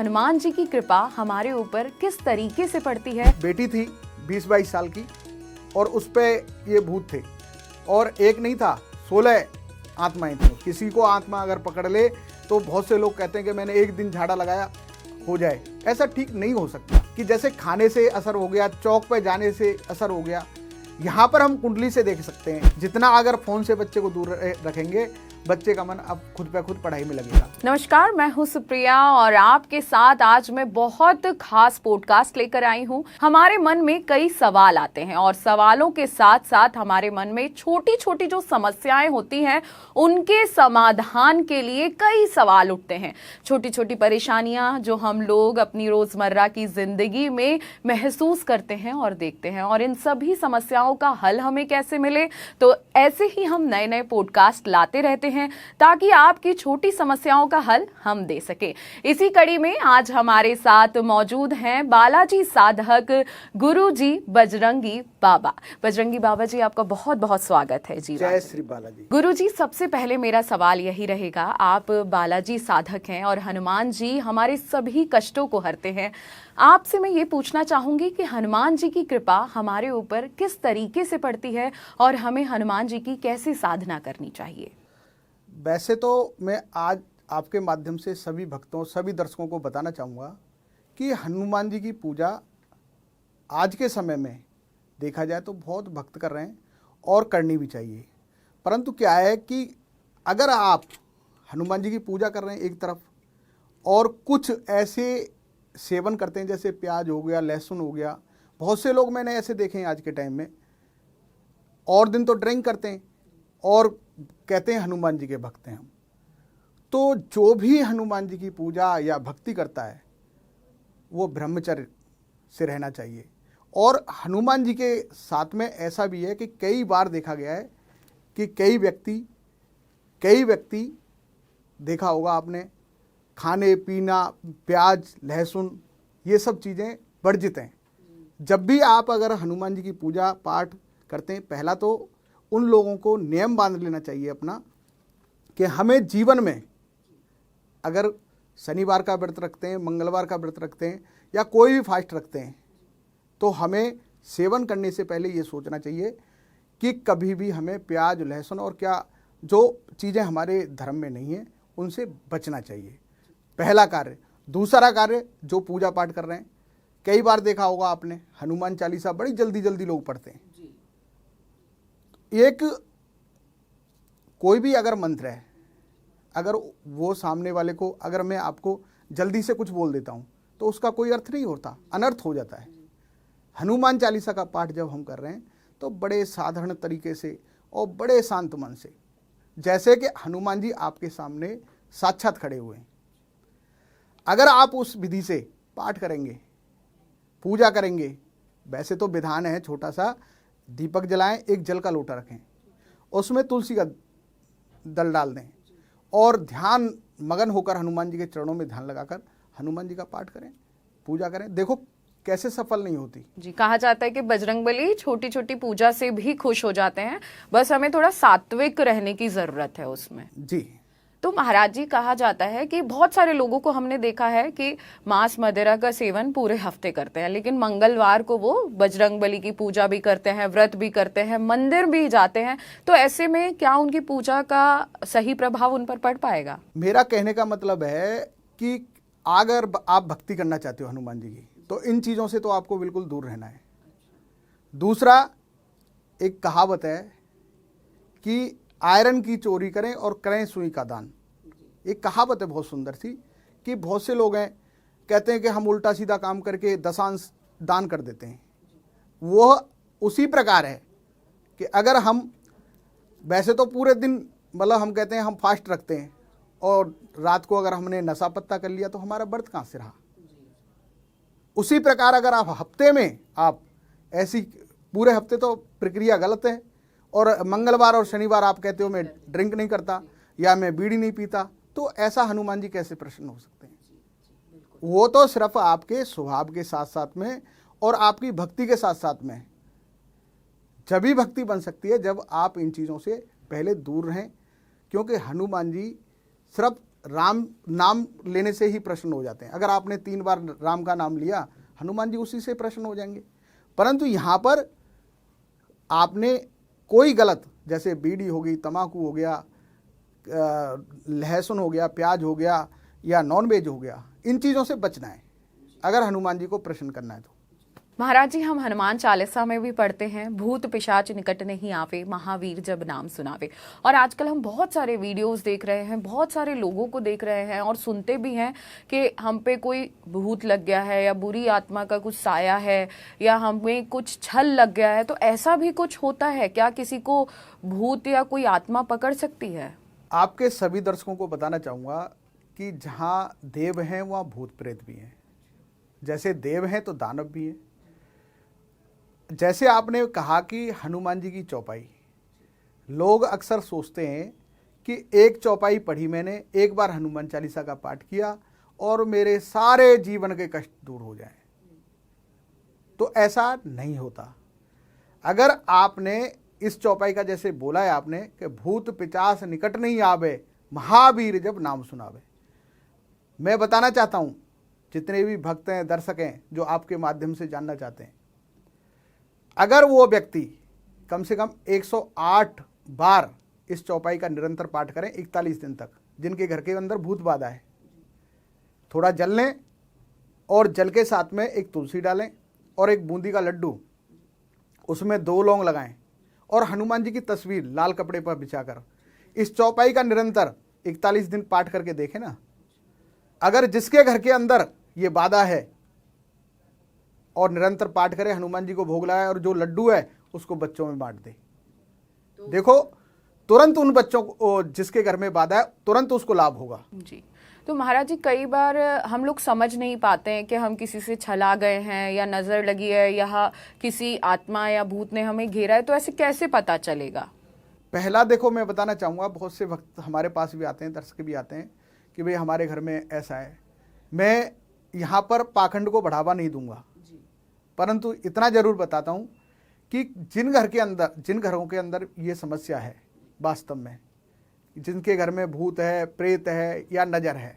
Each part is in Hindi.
हनुमान जी की कृपा हमारे ऊपर किस तरीके से पड़ती है। बेटी थी 20-22 साल की और उस पे ये भूत थे और एक नहीं था 16 आत्माएं थी। किसी को आत्मा अगर पकड़ ले तो बहुत से लोग कहते हैं कि मैंने एक दिन झाड़ा लगाया हो जाए। ऐसा ठीक नहीं हो सकता कि जैसे खाने से असर हो गया, चौक पे जाने से असर हो गया। यहाँ पर हम कुंडली से देख सकते हैं। जितना अगर फोन से बच्चे को दूर रखेंगे, बच्चे का मन अब खुद पे खुद पढ़ाई में लगेगा। नमस्कार, मैं हूं सुप्रिया और आपके साथ आज मैं बहुत खास पॉडकास्ट लेकर आई हूं। हमारे मन में कई सवाल आते हैं और सवालों के साथ साथ हमारे मन में छोटी छोटी जो समस्याएं होती हैं उनके समाधान के लिए कई सवाल उठते हैं। छोटी छोटी परेशानियां जो हम लोग अपनी रोजमर्रा की जिंदगी में महसूस करते हैं और देखते हैं, और इन सभी समस्याओं का हल हमें कैसे मिले। तो ऐसे ही हम नए नए पॉडकास्ट लाते रहते हैं ताकि आपकी छोटी समस्याओं का हल हम दे सके। इसी कड़ी में आज हमारे साथ मौजूद हैं बालाजी साधक गुरुजी बजरंगी बाबा। बजरंगी बाबा जी, आपका बहुत बहुत स्वागत है जी। जय श्री बालाजी। गुरुजी, सबसे पहले मेरा सवाल यही रहेगा, आप बालाजी साधक हैं और हनुमान जी हमारे सभी कष्टों को हरते हैं। आपसे मैं ये पूछना चाहूंगी कि हनुमान जी की कृपा हमारे ऊपर किस तरीके से पड़ती है और हमें हनुमान जी की कैसे साधना करनी चाहिए। वैसे तो मैं आज आपके माध्यम से सभी भक्तों, सभी दर्शकों को बताना चाहूँगा कि हनुमान जी की पूजा आज के समय में देखा जाए तो बहुत भक्त कर रहे हैं और करनी भी चाहिए। परंतु क्या है कि अगर आप हनुमान जी की पूजा कर रहे हैं एक तरफ और कुछ ऐसे सेवन करते हैं जैसे प्याज हो गया, लहसुन हो गया, बहुत से लोग मैंने ऐसे देखे हैं आज के टाइम में, और दिन तो ड्रिंक करते हैं और कहते हैं हनुमान जी के भक्त हैं हम। तो जो भी हनुमान जी की पूजा या भक्ति करता है वो ब्रह्मचर्य से रहना चाहिए। और हनुमान जी के साथ में ऐसा भी है कि कई बार देखा गया है कि कई व्यक्ति देखा होगा आपने, खाने पीना, प्याज लहसुन ये सब चीज़ें वर्जित हैं। जब भी आप अगर हनुमान जी की पूजा पाठ करते हैं, पहला तो उन लोगों को नियम बांध लेना चाहिए अपना कि हमें जीवन में अगर शनिवार का व्रत रखते हैं, मंगलवार का व्रत रखते हैं या कोई भी फास्ट रखते हैं, तो हमें सेवन करने से पहले ये सोचना चाहिए कि कभी भी हमें प्याज लहसुन और क्या जो चीज़ें हमारे धर्म में नहीं है उनसे बचना चाहिए, पहला कार्य। दूसरा कार्य, जो पूजा पाठ कर रहे हैं, कई बार देखा होगा आपने हनुमान चालीसा बड़ी जल्दी जल्दी लोग पढ़ते हैं। एक कोई भी अगर मंत्र है, अगर वो सामने वाले को, अगर मैं आपको जल्दी से कुछ बोल देता हूँ तो उसका कोई अर्थ नहीं होता, अनर्थ हो जाता है। हनुमान चालीसा का पाठ जब हम कर रहे हैं तो बड़े साधारण तरीके से और बड़े शांत मन से, जैसे कि हनुमान जी आपके सामने साक्षात खड़े हुए हैं, अगर आप उस विधि से पाठ करेंगे, पूजा करेंगे। वैसे तो विधान है, छोटा सा दीपक जलाएं, एक जल का लोटा रखें, उसमें तुलसी का दल डाल दें और ध्यान मगन होकर हनुमान जी के चरणों में ध्यान लगाकर हनुमान जी का पाठ करें, पूजा करें। देखो कैसे सफल नहीं होती जी। कहा जाता है कि बजरंगबली छोटी छोटी पूजा से भी खुश हो जाते हैं, बस हमें थोड़ा सात्विक रहने की जरूरत है उसमें जी। तो महाराज जी, कहा जाता है कि बहुत सारे लोगों को हमने देखा है कि मांस मदिरा का सेवन पूरे हफ्ते करते हैं, लेकिन मंगलवार को वो बजरंगबली की पूजा भी करते हैं, व्रत भी करते हैं, मंदिर भी जाते हैं। तो ऐसे में क्या उनकी पूजा का सही प्रभाव उन पर पड़ पाएगा? मेरा कहने का मतलब है कि अगर आप भक्ति करना चाहते हो हनुमान जी की, तो इन चीज़ों से तो आपको बिल्कुल दूर रहना है। दूसरा, एक कहावत है कि आयरन की चोरी करें और करें सुई का दान। एक कहावत है बहुत सुंदर सी, कि बहुत से लोग हैं कहते हैं कि हम उल्टा सीधा काम करके दशांश दान कर देते हैं। वो उसी प्रकार है कि अगर हम वैसे तो पूरे दिन, मतलब हम कहते हैं हम फास्ट रखते हैं और रात को अगर हमने नशा पत्ता कर लिया तो हमारा व्रत कहाँ से रहा। उसी प्रकार अगर आप हफ्ते में, आप ऐसी पूरे हफ्ते तो प्रक्रिया गलत है, और मंगलवार और शनिवार आप कहते हो मैं ड्रिंक नहीं करता या मैं बीड़ी नहीं पीता, तो ऐसा हनुमान जी कैसे प्रसन्न हो सकते हैं? वो तो सिर्फ आपके स्वभाव के साथ साथ में और आपकी भक्ति के साथ साथ में, जब भी भक्ति बन सकती है जब आप इन चीज़ों से पहले दूर रहें। क्योंकि हनुमान जी सिर्फ राम नाम लेने से ही प्रसन्न हो जाते हैं। अगर आपने 3 बार राम का नाम लिया, हनुमान जी उसी से प्रसन्न हो जाएंगे। परंतु यहाँ पर आपने कोई गलत, जैसे बीड़ी हो गई, तम्बाकू हो गया, लहसुन हो गया, प्याज हो गया या नॉनवेज हो गया, इन चीज़ों से बचना है अगर हनुमान जी को प्रसन्न करना है तो। महाराज जी, हम हनुमान चालीसा में भी पढ़ते हैं, भूत पिशाच निकट नहीं आवे, महावीर जब नाम सुनावे। और आजकल हम बहुत सारे वीडियोस देख रहे हैं, बहुत सारे लोगों को देख रहे हैं और सुनते भी हैं कि हम पे कोई भूत लग गया है या बुरी आत्मा का कुछ साया है या हमें कुछ छल लग गया है। तो ऐसा भी कुछ होता है क्या? किसी को भूत या कोई आत्मा पकड़ सकती है? आपके सभी दर्शकों को बताना चाहूँगा कि जहाँ देव हैं वहाँ भूत प्रेत भी हैं। जैसे देव हैं तो दानव भी हैं। जैसे आपने कहा कि हनुमान जी की चौपाई, लोग अक्सर सोचते हैं कि एक चौपाई पढ़ी मैंने, एक बार हनुमान चालीसा का पाठ किया और मेरे सारे जीवन के कष्ट दूर हो जाएं। तो ऐसा नहीं होता। अगर आपने इस चौपाई का जैसे बोला है आपने कि भूत पिशाच निकट नहीं आवे, महावीर जब नाम सुनावे, मैं बताना चाहता हूं जितने भी भक्त हैं, दर्शक हैं, जो आपके माध्यम से जानना चाहते हैं, अगर वो व्यक्ति कम से कम 108 बार इस चौपाई का निरंतर पाठ करें 41 दिन तक, जिनके घर के अंदर भूत बाधा है, थोड़ा जल लें और जल के साथ में एक तुलसी डालें और एक बूंदी का लड्डू, उसमें 2 लौंग लगाएं और हनुमान जी की तस्वीर लाल कपड़े पर बिछाकर इस चौपाई का निरंतर 41 दिन पाठ करके देखें ना। अगर जिसके घर के अंदर ये बाधा है और निरंतर पाठ करे, हनुमान जी को भोग लगाए और जो लड्डू है उसको बच्चों में बांट दे, देखो तुरंत उन बच्चों को, जिसके घर में बाधा है, तुरंत उसको लाभ होगा जी। तो महाराज जी, कई बार हम लोग समझ नहीं पाते हैं कि हम किसी से छला गए हैं या नज़र लगी है या किसी आत्मा या भूत ने हमें घेरा है, तो ऐसे कैसे पता चलेगा? पहला देखो, मैं बताना चाहूँगा, बहुत से वक्त हमारे पास भी आते हैं, दर्शक भी आते हैं कि भाई हमारे घर में ऐसा है। मैं यहाँ पर पाखंड को बढ़ावा नहीं दूंगा, परंतु इतना ज़रूर बताता हूँ कि जिन घरों के अंदर ये समस्या है, वास्तव में जिनके घर में भूत है, प्रेत है या नज़र है,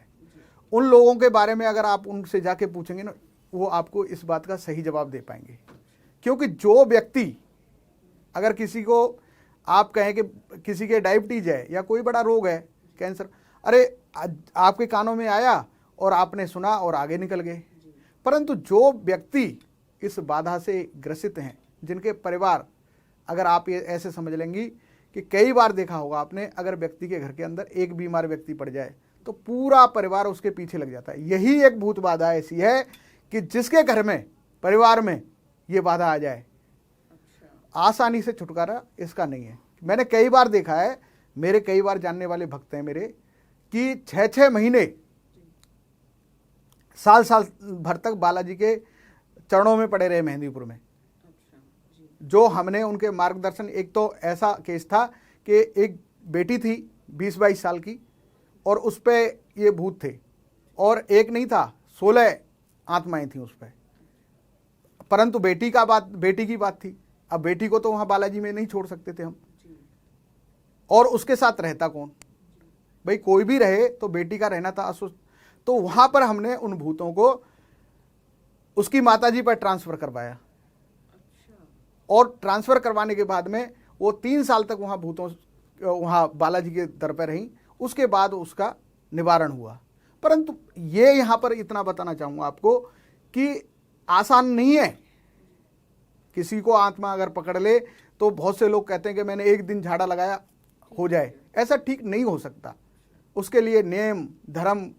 उन लोगों के बारे में अगर आप उनसे जाके पूछेंगे ना, वो आपको इस बात का सही जवाब दे पाएंगे। क्योंकि जो व्यक्ति, अगर किसी को आप कहें कि किसी के डायबिटीज है या कोई बड़ा रोग है, कैंसर, अरे आपके कानों में आया और आपने सुना और आगे निकल गए। परंतु जो व्यक्ति इस बाधा से ग्रसित हैं, जिनके परिवार, अगर आप ये ऐसे समझ लेंगी कि कई बार देखा होगा आपने, अगर व्यक्ति के घर के अंदर एक बीमार व्यक्ति पड़ जाए तो पूरा परिवार उसके पीछे लग जाता है। यही एक भूत बाधा ऐसी है कि जिसके घर में, परिवार में ये बाधा आ जाए, आसानी से छुटकारा इसका नहीं है। मैंने कई बार देखा है, मेरे कई बार जानने वाले भक्त हैं मेरे, कि 6-6 महीने, साल भर तक बालाजी के चरणों में पड़े रहे मेहंदीपुर में। जो हमने उनके मार्गदर्शन, एक तो ऐसा केस था कि एक बेटी थी 20-22 साल की और उस पे ये भूत थे, और एक नहीं था, 16 आत्माएं थी उस पे। परंतु बेटी की बात थी। अब बेटी को तो वहाँ बालाजी में नहीं छोड़ सकते थे हम, और उसके साथ रहता कौन? भाई कोई भी रहे तो बेटी का रहना था असुस्थ। तो वहाँ पर हमने उन भूतों को उसकी माताजी पर ट्रांसफ़र करवाया, और ट्रांसफ़र करवाने के बाद में वो 3 साल तक वहाँ बालाजी के दर पर रहीं। उसके बाद उसका निवारण हुआ। परंतु ये यहाँ पर इतना बताना चाहूँगा आपको कि आसान नहीं है। किसी को आत्मा अगर पकड़ ले तो बहुत से लोग कहते हैं कि मैंने एक दिन झाड़ा लगाया हो जाए, ऐसा ठीक नहीं हो सकता। उसके लिए नियम, धर्म,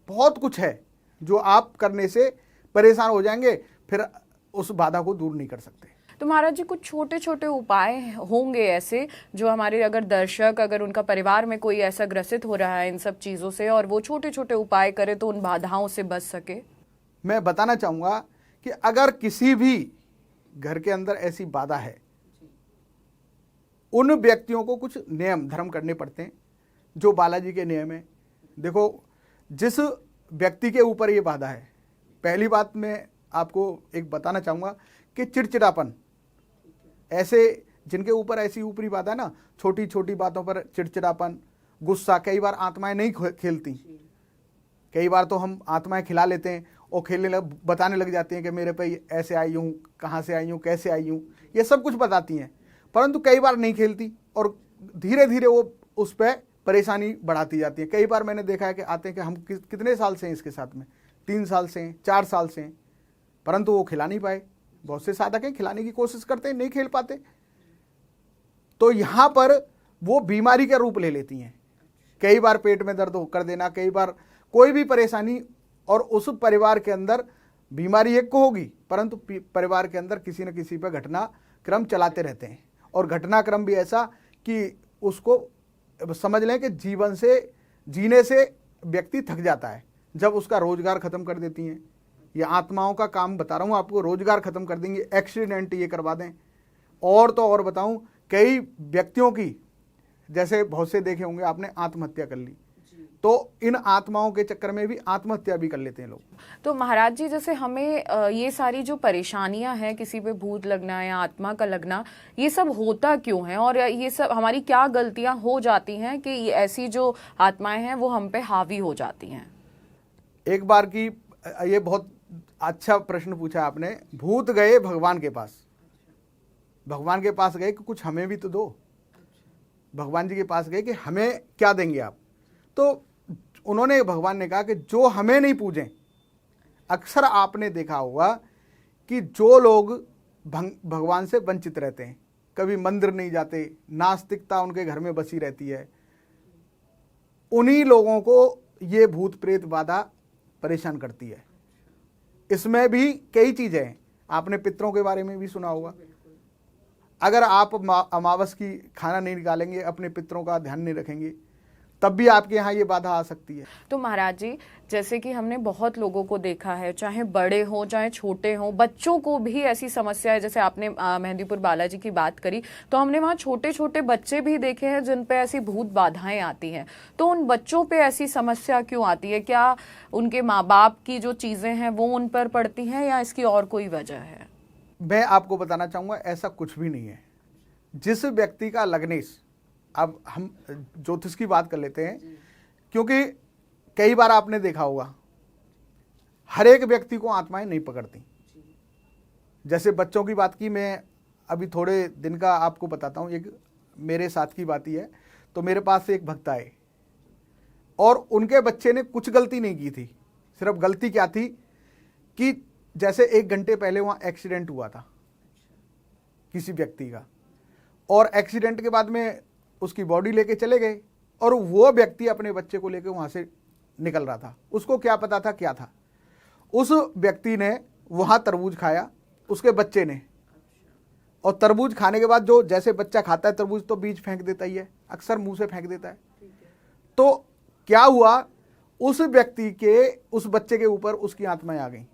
बहुत कुछ है जो आप करने से परेशान हो जाएंगे, फिर उस बाधा को दूर नहीं कर सकते। तो महाराज जी, कुछ छोटे छोटे उपाय होंगे ऐसे जो हमारे अगर दर्शक, अगर उनका परिवार में कोई ऐसा ग्रसित हो रहा है इन सब चीज़ों से, और वो छोटे छोटे उपाय करे तो उन बाधाओं से बच सके? मैं बताना चाहूँगा कि अगर किसी भी घर के अंदर ऐसी बाधा है, उन व्यक्तियों को कुछ नियम धर्म करने पड़ते हैं जो बालाजी के नियम है। देखो, जिस व्यक्ति के ऊपर ये बाधा है, पहली बात मैं आपको एक बताना चाहूँगा कि चिड़चिड़ापन, ऐसे जिनके ऊपर ऐसी ऊपरी बात है ना, छोटी छोटी बातों पर चिड़चिड़ापन, गुस्सा, कई बार आत्माएं नहीं खेलती। कई बार तो हम आत्माएं खिला लेते हैं और बताने लग जाती हैं कि मेरे पे ऐसे आई हूँ, कहाँ से आई हूँ, कैसे आई हूँ, ये सब कुछ बताती हैं, परंतु कई बार नहीं खेलती और धीरे धीरे वो उस पर परेशानी बढ़ाती जाती है। कई बार मैंने देखा है कि आते हैं कि हम कितने साल से हैं इसके साथ में, 3 साल से हैं, 4 साल से हैं, परंतु वो खिला नहीं पाए। बहुत से साधक हैं, खिलाने की कोशिश करते हैं, नहीं खेल पाते। तो यहाँ पर वो बीमारी का रूप ले लेती हैं। कई बार पेट में दर्द कर देना, कई बार कोई भी परेशानी, और उस परिवार के अंदर बीमारी एक को होगी, परंतु परिवार के अंदर किसी न किसी पर घटनाक्रम चलाते रहते हैं। और घटनाक्रम भी ऐसा कि उसको समझ लें कि जीवन से जीने से व्यक्ति थक जाता है। जब उसका रोजगार खत्म कर देती हैं, ये आत्माओं का काम बता रहा हूँ आपको, रोजगार खत्म कर देंगे, एक्सीडेंट ये करवा दें। और तो और बताऊं, कई व्यक्तियों की, जैसे बहुत से देखे होंगे आपने, आत्महत्या कर ली, तो इन आत्माओं के चक्कर में भी आत्महत्या भी कर लेते हैं लोग। तो महाराज जी, जैसे हमें ये सारी जो परेशानियां हैं, किसी पे भूत लगना या आत्मा का लगना, ये सब होता क्यों है, और ये सब हमारी क्या गलतियां हो जाती हैं कि ये ऐसी जो आत्माएं हैं वो हम पे हावी हो जाती हैं? एक बार की, ये बहुत अच्छा प्रश्न पूछा आपने। भूत गए भगवान के पास, भगवान के पास गए कि कुछ हमें भी तो दो। भगवान जी के पास गए कि हमें क्या देंगे आप? तो उन्होंने, भगवान ने कहा कि जो हमें नहीं पूजें। अक्सर आपने देखा होगा कि जो लोग भगवान से वंचित रहते हैं, कभी मंदिर नहीं जाते, नास्तिकता उनके घर में बसी रहती है, उन्हीं लोगों को ये भूत प्रेत बाधा परेशान करती है। इसमें भी कई चीजें हैं। आपने पितरों के बारे में भी सुना होगा। अगर आप अमावस की खाना नहीं निकालेंगे, अपने पितरों का ध्यान नहीं रखेंगे, तब भी आपके यहाँ ये बाधा आ सकती है। तो महाराज जी, जैसे कि हमने बहुत लोगों को देखा है, चाहे बड़े हों चाहे छोटे हों, बच्चों को भी ऐसी समस्या है। जैसे आपने मेहंदीपुर बालाजी की बात करी, तो हमने वहाँ छोटे छोटे बच्चे भी देखे हैं जिन पे ऐसी भूत बाधाएं आती हैं। तो उन बच्चों पे ऐसी समस्या क्यों आती है? क्या उनके माँ बाप की जो चीजें हैं वो उन पर पड़ती हैं, या इसकी और कोई वजह है? मैं आपको बताना चाहूँगा, ऐसा कुछ भी नहीं है। जिस व्यक्ति का लग्नेश, अब हम ज्योतिष की बात कर लेते हैं, क्योंकि कई बार आपने देखा होगा हर एक व्यक्ति को आत्माएं नहीं पकड़ती। जैसे बच्चों की बात की, मैं अभी थोड़े दिन का आपको बताता हूँ। एक मेरे साथ की बात ही है। तो मेरे पास से एक भक्त आए और उनके बच्चे ने कुछ गलती नहीं की थी। सिर्फ गलती क्या थी कि जैसे 1 घंटे पहले वहाँ एक्सीडेंट हुआ था किसी व्यक्ति का, और एक्सीडेंट के बाद में उसकी बॉडी लेके चले गए, और वो व्यक्ति अपने बच्चे को लेके वहाँ से निकल रहा था। उसको क्या पता था क्या था। उस व्यक्ति ने वहाँ तरबूज खाया, उसके बच्चे ने, और तरबूज खाने के बाद जो जैसे बच्चा खाता है तरबूज, तो बीज फेंक देता ही है, अक्सर मुंह से फेंक देता है। तो क्या हुआ, उस व्यक्ति के, उस बच्चे के ऊपर उसकी आत्माएं आ गई।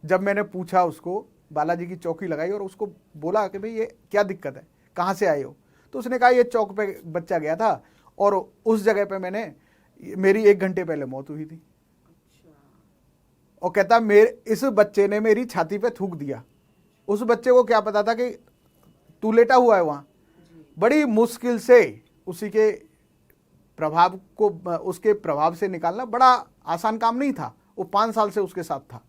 जब मैंने पूछा उसको, बालाजी की चौकी लगाई और उसको बोला कि भाई ये क्या दिक्कत है, कहाँ से आए हो, तो उसने कहा ये चौक पे बच्चा गया था और उस जगह पे मेरी 1 घंटे पहले मौत हुई थी। और कहता इस बच्चे ने मेरी छाती पे थूक दिया। उस बच्चे को क्या पता था कि तू लेटा हुआ है वहाँ। बड़ी मुश्किल से उसी के प्रभाव को, उसके प्रभाव से निकालना बड़ा आसान काम नहीं था। वो 5 साल से उसके साथ था,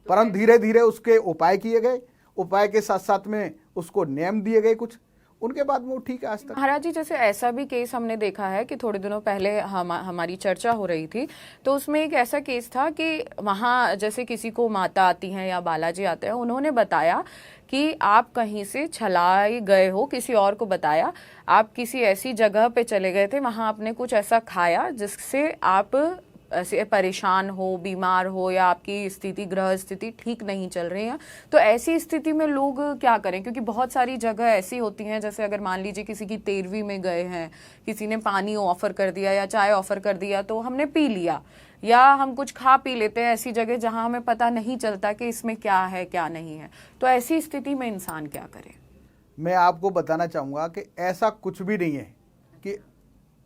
परंतु धीरे धीरे उसके उपाय किए गए, उपाय के साथ साथ में उसको नियम दिए गए कुछ, उनके बाद में वो ठीक है आज तक। महाराज जी, जैसे ऐसा भी केस हमने देखा है कि थोड़े दिनों पहले हमारी चर्चा हो रही थी, तो उसमें एक ऐसा केस था कि वहाँ जैसे किसी को माता आती हैं या बालाजी आते हैं, उन्होंने बताया कि आप कहीं से छलाए गए हो, किसी और को बताया, आप किसी ऐसी जगह पे चले गए थे, वहाँ आपने कुछ ऐसा खाया जिससे आप ऐसे परेशान हो, बीमार हो, या आपकी स्थिति, ग्रह स्थिति ठीक नहीं चल रही है। तो ऐसी स्थिति में लोग क्या करें? क्योंकि बहुत सारी जगह ऐसी होती हैं, जैसे अगर मान लीजिए किसी की 13वीं में गए हैं, किसी ने पानी ऑफर कर दिया या चाय ऑफर कर दिया, तो हमने पी लिया, या हम कुछ खा पी लेते हैं ऐसी जगह जहां हमें पता नहीं चलता कि इसमें क्या है क्या नहीं है। तो ऐसी स्थिति में इंसान क्या करे? मैं आपको बताना चाहूँगा कि ऐसा कुछ भी नहीं है कि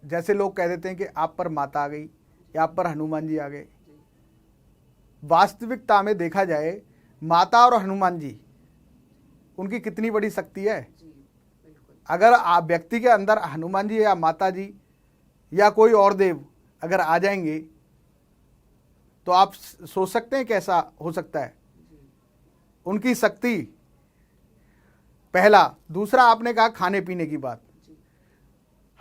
जैसे लोग कह देते हैं कि आप पर माता आ गई या आप पर हनुमान जी आ गए। वास्तविकता में देखा जाए, माता और हनुमान जी, उनकी कितनी बड़ी शक्ति है। अगर आप व्यक्ति के अंदर हनुमान जी या माता जी या कोई और देव अगर आ जाएंगे तो आप सोच सकते हैं कैसा हो सकता है उनकी शक्ति। पहला। दूसरा, आपने कहा खाने पीने की बात।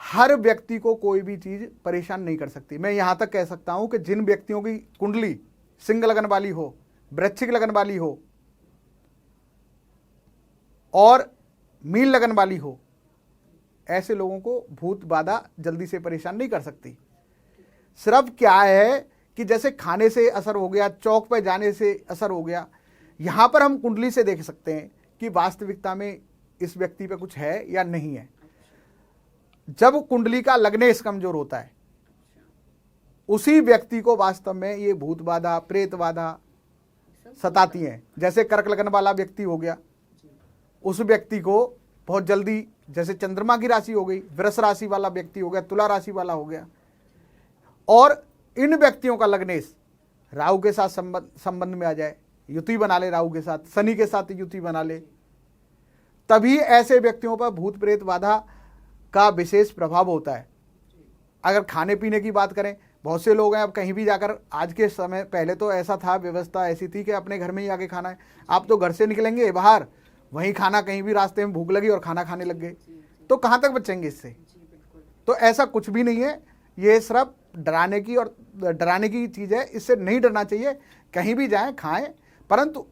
हर व्यक्ति को कोई भी चीज परेशान नहीं कर सकती। मैं यहां तक कह सकता हूं कि जिन व्यक्तियों की कुंडली सिंह लगन वाली हो, वृश्चिक लगन वाली हो और मीन लगन वाली हो, ऐसे लोगों को भूत बाधा जल्दी से परेशान नहीं कर सकती। सिर्फ क्या है कि जैसे खाने से असर हो गया, चौक पर जाने से असर हो गया, यहां पर हम कुंडली से देख सकते हैं कि वास्तविकता में इस व्यक्ति पे कुछ है या नहीं है। जब कुंडली का लग्नेश कमजोर होता है उसी व्यक्ति को वास्तव में ये भूत बाधा, प्रेत बाधा सताती हैं। जैसे कर्क लगन वाला व्यक्ति हो गया, उस व्यक्ति को बहुत जल्दी, जैसे चंद्रमा की राशि हो गई, वृष राशि वाला व्यक्ति हो गया, तुला राशि वाला हो गया, और इन व्यक्तियों का लग्नेश राहु के साथ संबंध में आ जाए, युति बना ले राहु के साथ, शनि के साथ युति बना ले, तभी ऐसे व्यक्तियों पर भूत प्रेत बाधा का विशेष प्रभाव होता है। अगर खाने पीने की बात करें, बहुत से लोग हैं अब कहीं भी जाकर, आज के समय, पहले तो ऐसा था, व्यवस्था ऐसी थी कि अपने घर में ही आके खाना है। आप तो घर से निकलेंगे बाहर, वहीं खाना, कहीं भी रास्ते में भूख लगी और खाना खाने लग गए, तो कहाँ तक बचेंगे इससे? तो ऐसा कुछ भी नहीं है, ये सिर्फ डराने की चीज़ है। इससे नहीं डरना चाहिए। कहीं भी जाएं, खाएं, परंतु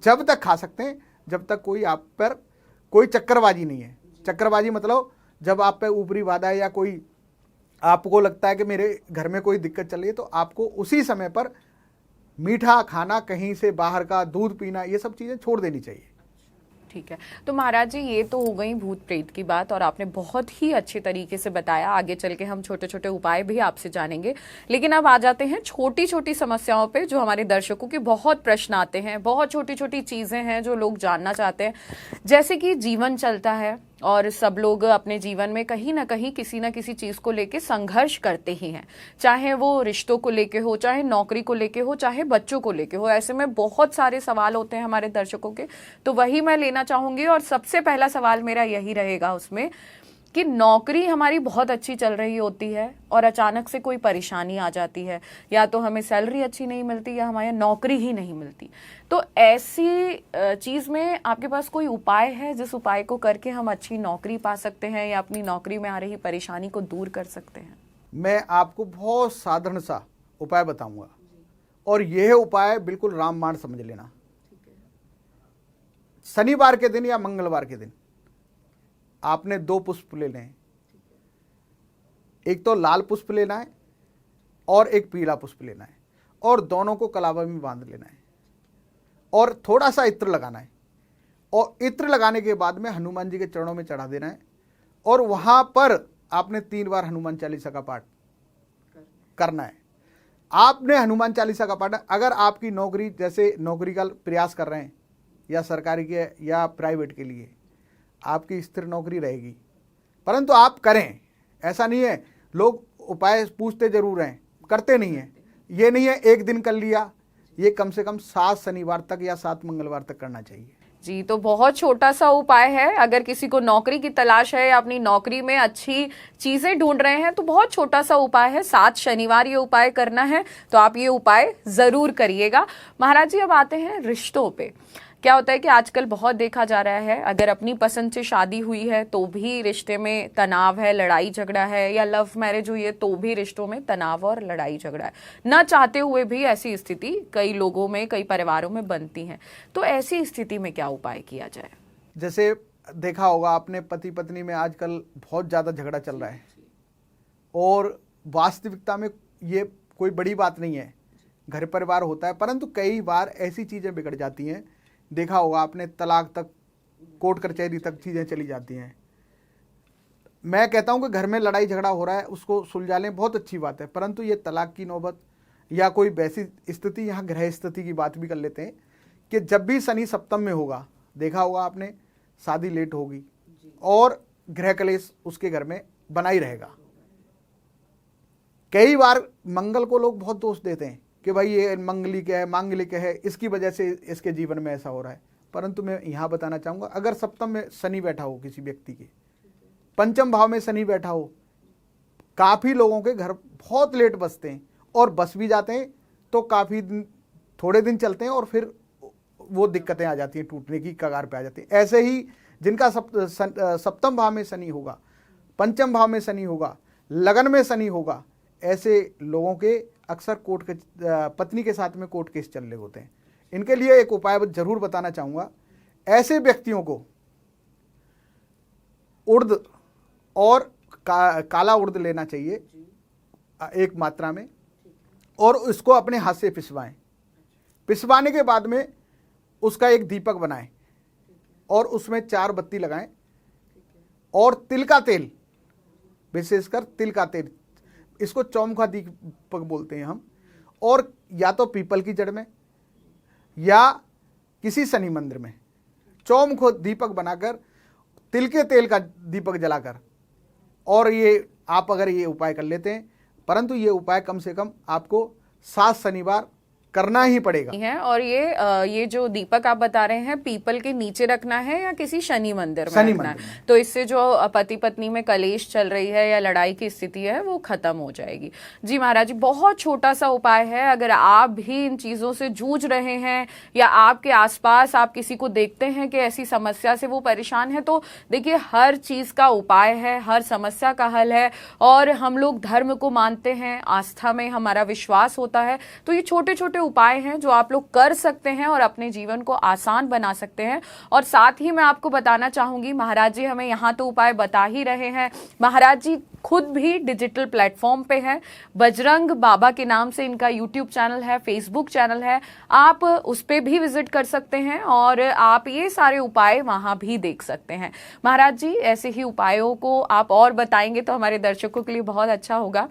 जब तक खा सकते हैं, जब तक कोई आप पर कोई चक्करबाजी नहीं है। चक्करबाजी मतलब जब आप पे ऊपरी बाधा है या कोई आपको लगता है कि मेरे घर में कोई दिक्कत चल रही है, तो आपको उसी समय पर मीठा खाना, कहीं से बाहर का दूध पीना, ये सब चीज़ें छोड़ देनी चाहिए। ठीक है। तो महाराज जी, ये तो हो गई भूत प्रेत की बात और आपने बहुत ही अच्छे तरीके से बताया। आगे चल के हम छोटे छोटे उपाय भी आपसे जानेंगे, लेकिन अब आ जाते हैं छोटी छोटी समस्याओं पे जो हमारे दर्शकों के बहुत प्रश्न आते हैं। बहुत छोटी छोटी चीजें हैं जो लोग जानना चाहते हैं। जैसे कि जीवन चलता है और सब लोग अपने जीवन में कहीं ना कहीं किसी ना किसी चीज को लेके संघर्ष करते ही हैं, चाहे वो रिश्तों को लेके हो, चाहे नौकरी को लेके हो, चाहे बच्चों को लेके हो। ऐसे में बहुत सारे सवाल होते हैं हमारे दर्शकों के, तो वही मैं लेना चाहूंगी। और सबसे पहला सवाल मेरा यही रहेगा उसमें कि नौकरी हमारी बहुत अच्छी चल रही होती है और अचानक से कोई परेशानी आ जाती है, या तो हमें सैलरी अच्छी नहीं मिलती या हमारी नौकरी ही नहीं मिलती। तो ऐसी चीज में आपके पास कोई उपाय है जिस उपाय को करके हम अच्छी नौकरी पा सकते हैं या अपनी नौकरी में आ रही परेशानी को दूर कर सकते हैं? मैं आपको बहुत साधारण सा उपाय बताऊंगा और यह उपाय बिल्कुल रामबाण समझ लेना। शनिवार के दिन या मंगलवार के दिन आपने 2 पुष्प लेने हैं। एक तो लाल पुष्प लेना है और एक पीला पुष्प लेना है, और दोनों को कलावा में बांध लेना है और थोड़ा सा इत्र लगाना है, और इत्र लगाने के बाद में हनुमान जी के चरणों में चढ़ा देना है, और वहां पर आपने 3 बार हनुमान चालीसा का पाठ करना है। आपने हनुमान चालीसा का पाठ, अगर आपकी नौकरी, जैसे नौकरी का प्रयास कर रहे हैं या सरकारी के या प्राइवेट के लिए, आपकी स्थिर नौकरी रहेगी, परंतु आप करें। ऐसा नहीं है, लोग उपाय पूछते जरूर हैं, करते नहीं हैं। ये नहीं है एक दिन कर लिया, ये कम से कम 7 शनिवार तक या 7 मंगलवार तक करना चाहिए। जी, तो बहुत छोटा सा उपाय है। अगर किसी को नौकरी की तलाश है या अपनी नौकरी में अच्छी चीजें ढूंढ रहे हैं, तो बहुत छोटा सा उपाय है, 7 शनिवार ये उपाय करना है। तो आप ये उपाय जरूर करिएगा। महाराज जी, अब आते हैं रिश्तों पे। क्या होता है कि आजकल बहुत देखा जा रहा है, अगर अपनी पसंद से शादी हुई है तो भी रिश्ते में तनाव है, लड़ाई झगड़ा है, या लव मैरिज हुई है तो भी रिश्तों में तनाव और लड़ाई झगड़ा है। न चाहते हुए भी ऐसी स्थिति कई लोगों में, कई परिवारों में बनती है। तो ऐसी स्थिति में क्या उपाय किया जाए? जैसे देखा होगा आपने, पति पत्नी में आजकल बहुत ज़्यादा झगड़ा चल रहा है, और वास्तविकता में ये कोई बड़ी बात नहीं है, घर परिवार होता है, परंतु कई बार ऐसी चीज़ें बिगड़ जाती हैं। देखा होगा आपने, तलाक तक, कोर्ट कचहरी तक चीज़ें चली जाती हैं। मैं कहता हूं कि घर में लड़ाई झगड़ा हो रहा है, उसको सुलझा लें, बहुत अच्छी बात है, परंतु ये तलाक की नौबत या कोई वैसी स्थिति, यहाँ ग्रह स्थिति की बात भी कर लेते हैं कि जब भी शनि सप्तम में होगा, देखा होगा आपने, शादी लेट होगी और ग्रह कलेश उसके घर में बना ही रहेगा। कई बार मंगल को लोग बहुत दोष देते हैं कि भाई ये मंगलिक है, मांगलिक है, इसकी वजह से इसके जीवन में ऐसा हो रहा है। परंतु मैं यहाँ बताना चाहूँगा, अगर सप्तम में शनि बैठा हो किसी व्यक्ति के, पंचम भाव में शनि बैठा हो, काफ़ी लोगों के घर बहुत लेट बसते हैं और बस भी जाते हैं तो काफ़ी दिन, थोड़े दिन चलते हैं और फिर वो दिक्कतें आ जाती हैं, टूटने की कगार पे आ जाती हैं। ऐसे ही जिनका सप्तम भाव में शनि होगा, पंचम भाव में शनि होगा, लगन में शनि होगा, ऐसे लोगों के अक्सर पत्नी के साथ में कोर्ट केस चल रहे होते हैं। इनके लिए एक उपाय जरूर बताना चाहूँगा। ऐसे व्यक्तियों को उड़द और काला उड़द लेना चाहिए एक मात्रा में और उसको अपने हाथ से पिसवाएं। पिसवाने के बाद में उसका एक दीपक बनाएं और उसमें 4 बत्ती लगाएं और तिल का तेल, विशेषकर तिल का तेल, इसको चौमुखा दीपक बोलते हैं हम, और या तो पीपल की जड़ में या किसी शनि मंदिर में चौमुख दीपक बनाकर तिल के तेल का दीपक जलाकर, और ये आप अगर ये उपाय कर लेते हैं, परंतु ये उपाय कम से कम आपको 7 शनिवार करना ही पड़ेगा। है। और ये जो दीपक आप बता रहे हैं, पीपल के नीचे रखना है या किसी शनि मंदिर में रखना है? तो इससे जो पति पत्नी में कलेश चल रही है या लड़ाई की स्थिति है वो खत्म हो जाएगी। जी महाराज जी, बहुत छोटा सा उपाय है। अगर आप भी इन चीजों से जूझ रहे हैं या आपके आसपास आप किसी को देखते हैं कि ऐसी समस्या से वो परेशान है, तो देखिए हर चीज का उपाय है, हर समस्या का हल है। और हम लोग धर्म को मानते हैं, आस्था में हमारा विश्वास होता है, तो ये छोटे छोटे उपाय हैं जो आप लोग कर सकते हैं और अपने जीवन को आसान बना सकते हैं। और साथ ही मैं आपको बताना चाहूंगी, महाराज जी हमें यहाँ तो उपाय बता ही रहे हैं, महाराज जी खुद भी डिजिटल प्लेटफॉर्म पे है। बजरंग बाबा के नाम से इनका यूट्यूब चैनल है, फेसबुक चैनल है, आप उस पे भी विजिट कर सकते हैं और आप ये सारे उपाय वहां भी देख सकते हैं। महाराज जी ऐसे ही उपायों को आप और बताएंगे तो हमारे दर्शकों के लिए बहुत अच्छा होगा।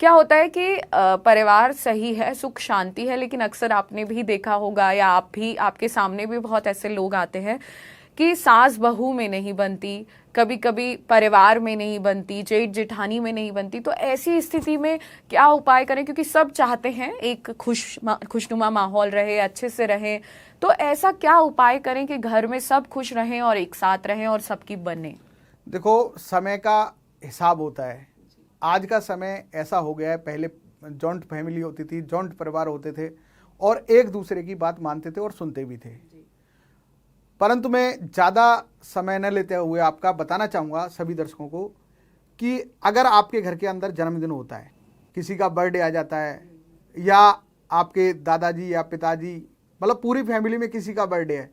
क्या होता है कि परिवार सही है, सुख शांति है, लेकिन अक्सर आपने भी देखा होगा या आप भी, आपके सामने भी बहुत ऐसे लोग आते हैं कि सास बहू में नहीं बनती, कभी कभी परिवार में नहीं बनती, जेठ जेठानी में नहीं बनती। तो ऐसी स्थिति में क्या उपाय करें, क्योंकि सब चाहते हैं एक खुशनुमा माहौल रहे, अच्छे से रहे, तो ऐसा क्या उपाय करें कि घर में सब खुश रहें और एक साथ रहें और सबकी बने? देखो, समय का हिसाब होता है। आज का समय ऐसा हो गया है, पहले जॉइंट फैमिली होती थी, जॉइंट परिवार होते थे और एक दूसरे की बात मानते थे और सुनते भी थे। परंतु मैं ज़्यादा समय न लेते हुए आपका बताना चाहूँगा सभी दर्शकों को कि अगर आपके घर के अंदर जन्मदिन होता है, किसी का बर्थडे आ जाता है, या आपके दादाजी या पिताजी, मतलब पूरी फैमिली में किसी का बर्थडे है,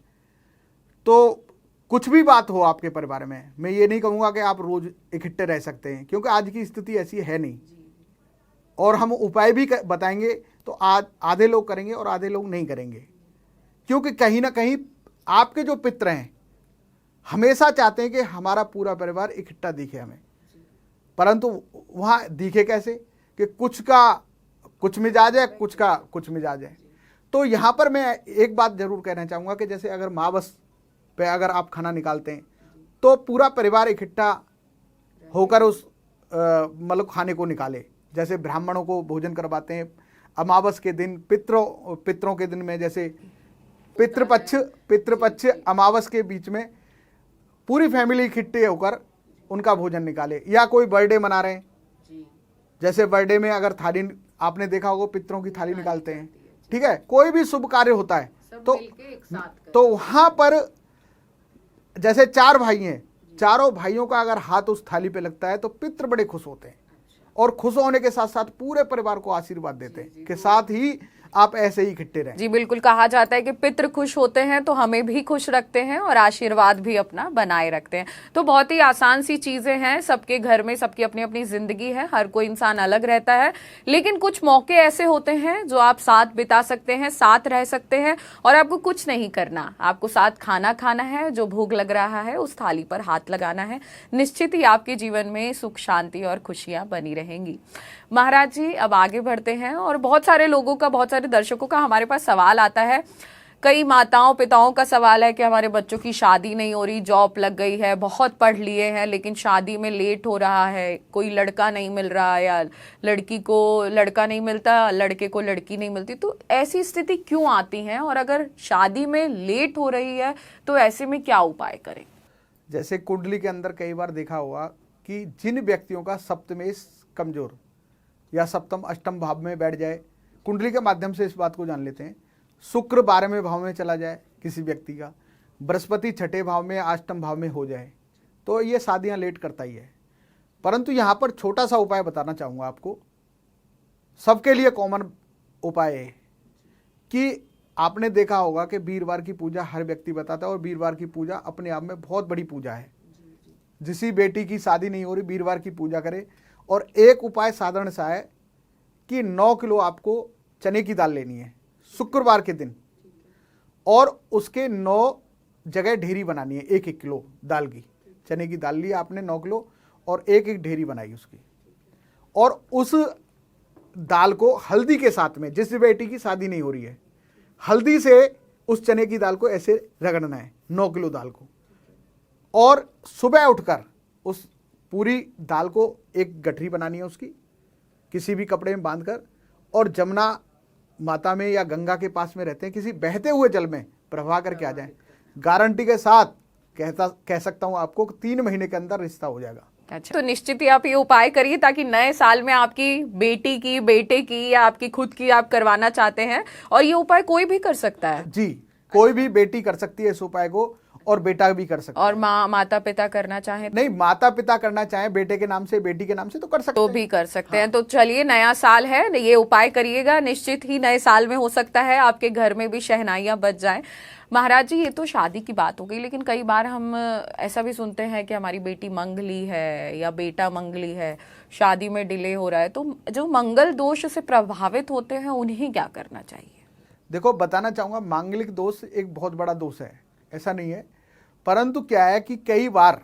तो कुछ भी बात हो आपके परिवार में, मैं ये नहीं कहूँगा कि आप रोज इकट्ठे रह सकते हैं, क्योंकि आज की स्थिति ऐसी है नहीं। और हम उपाय भी बताएंगे तो आधे लोग करेंगे और आधे लोग नहीं करेंगे, क्योंकि कहीं ना कहीं आपके जो पितर हैं हमेशा चाहते हैं कि हमारा पूरा परिवार इकट्ठा दिखे हमें, परंतु वहाँ दिखे कैसे कि कुछ का कुछ मिजाज है, कुछ का कुछ मिजाज है। तो यहाँ पर मैं एक बात जरूर कहना चाहूँगा कि जैसे अगर मावस पे अगर आप खाना निकालते हैं तो पूरा परिवार इकट्ठा होकर उस मतलब खाने को निकाले। जैसे ब्राह्मणों को भोजन करवाते हैं अमावस के दिन, पितरों के दिन में, जैसे पितृपक्ष अमावस के बीच में पूरी फैमिली इकट्ठे होकर उनका भोजन निकाले। या कोई बर्थडे मना रहे हैं, जैसे बर्थडे में अगर थाली, आपने देखा होगा पितरों की थाली निकालते हैं, ठीक है, कोई भी शुभ कार्य होता है तो वहां पर जैसे 4 भाई हैं, चारों भाइयों का अगर हाथ उस थाली पे लगता है तो पितृ बड़े खुश होते हैं और खुश होने के साथ साथ पूरे परिवार को आशीर्वाद देते हैं कि साथ ही आप ऐसे ही इकट्ठे रहें। जी बिल्कुल, कहा जाता है कि पितृ खुश होते हैं तो हमें भी खुश रखते हैं और आशीर्वाद भी अपना बनाए रखते हैं। तो बहुत ही आसान सी चीजें हैं, सबके घर में सबकी अपनी अपनी जिंदगी है, हर कोई इंसान अलग रहता है, लेकिन कुछ मौके ऐसे होते हैं जो आप साथ बिता सकते हैं, साथ रह सकते हैं और आपको कुछ नहीं करना, आपको साथ खाना खाना है, जो भोग लग रहा है उस थाली पर हाथ लगाना है। निश्चित ही आपके जीवन में सुख शांति और खुशियां बनी रहेंगी। महाराज जी अब आगे बढ़ते हैं और बहुत सारे लोगों का, बहुत सारे दर्शकों का हमारे पास सवाल आता है। कई माताओं पिताओं का सवाल है कि हमारे बच्चों की शादी नहीं हो रही, जॉब लग गई है, बहुत पढ़ लिए हैं लेकिन शादी में लेट हो रहा है, कोई लड़का नहीं मिल रहा या लड़की को लड़का नहीं मिलता, लड़के को लड़की नहीं मिलती। तो ऐसी स्थिति क्यों आती है और अगर शादी में लेट हो रही है तो ऐसे में क्या उपाय करें? जैसे कुंडली के अंदर कई बार देखा होगा कि जिन व्यक्तियों का सप्तमेश कमजोर या सप्तम अष्टम भाव में बैठ जाए, कुंडली के माध्यम से इस बात को जान लेते हैं। शुक्र 12वें भाव में चला जाए किसी व्यक्ति का, बृहस्पति 6ठे भाव में अष्टम भाव में हो जाए, तो ये शादियां लेट करता ही है। परंतु यहाँ पर छोटा सा उपाय बताना चाहूँगा आपको, सबके लिए कॉमन उपाय है कि आपने देखा होगा कि वीरवार की पूजा हर व्यक्ति बताता है, और वीरवार की पूजा अपने आप में बहुत बड़ी पूजा है। जिसी बेटी की शादी नहीं हो रही, वीरवार की पूजा करे। और एक उपाय साधारण सा है कि 9 किलो आपको चने की दाल लेनी है शुक्रवार के दिन, और उसके 9 जगह ढेरी बनानी है 1-1 किलो दाल की। चने की दाल ली आपने 9 किलो और 1-1 ढेरी बनाई उसकी, और उस दाल को हल्दी के साथ में, जिस बेटी की शादी नहीं हो रही है, हल्दी से उस चने की दाल को ऐसे रगड़ना है 9 किलो दाल को, और सुबह उठकर उस पूरी दाल को एक गठरी बनानी है उसकी, किसी भी कपड़े में बांधकर, और जमुना माता में या गंगा के पास में रहते हैं किसी बहते हुए जल में प्रवाह करके आ जाएं। गारंटी के साथ कह सकता हूं आपको 3 महीने के अंदर रिश्ता हो जाएगा। अच्छा, तो निश्चित ही आप ये उपाय करिए ताकि नए साल में आपकी बेटी की, बेटे की या आपकी खुद की आप करवाना चाहते हैं, और ये उपाय कोई भी कर सकता है। जी, कोई भी बेटी कर सकती है इस उपाय को, और बेटा भी कर सकता है। और माता पिता करना चाहे नहीं, माता पिता करना चाहे बेटे के नाम से, बेटी के नाम से, तो कर सकते तो हैं। भी कर सकते हैं। तो चलिए, नया साल है, ये उपाय करिएगा, निश्चित ही नए साल में हो सकता है आपके घर में भी शहनाइयां बज जाएं। महाराज जी, ये तो शादी की बात हो गई, लेकिन कई बार हम ऐसा भी सुनते हैं कि हमारी बेटी मंगली है या बेटा मंगली है, शादी में डिले हो रहा है, तो जो मंगल दोष से प्रभावित होते हैं उन्हें क्या करना चाहिए? देखो, बताना चाहूंगा, मांगलिक दोष एक बहुत बड़ा दोष है, ऐसा नहीं है। परंतु क्या है कि कई बार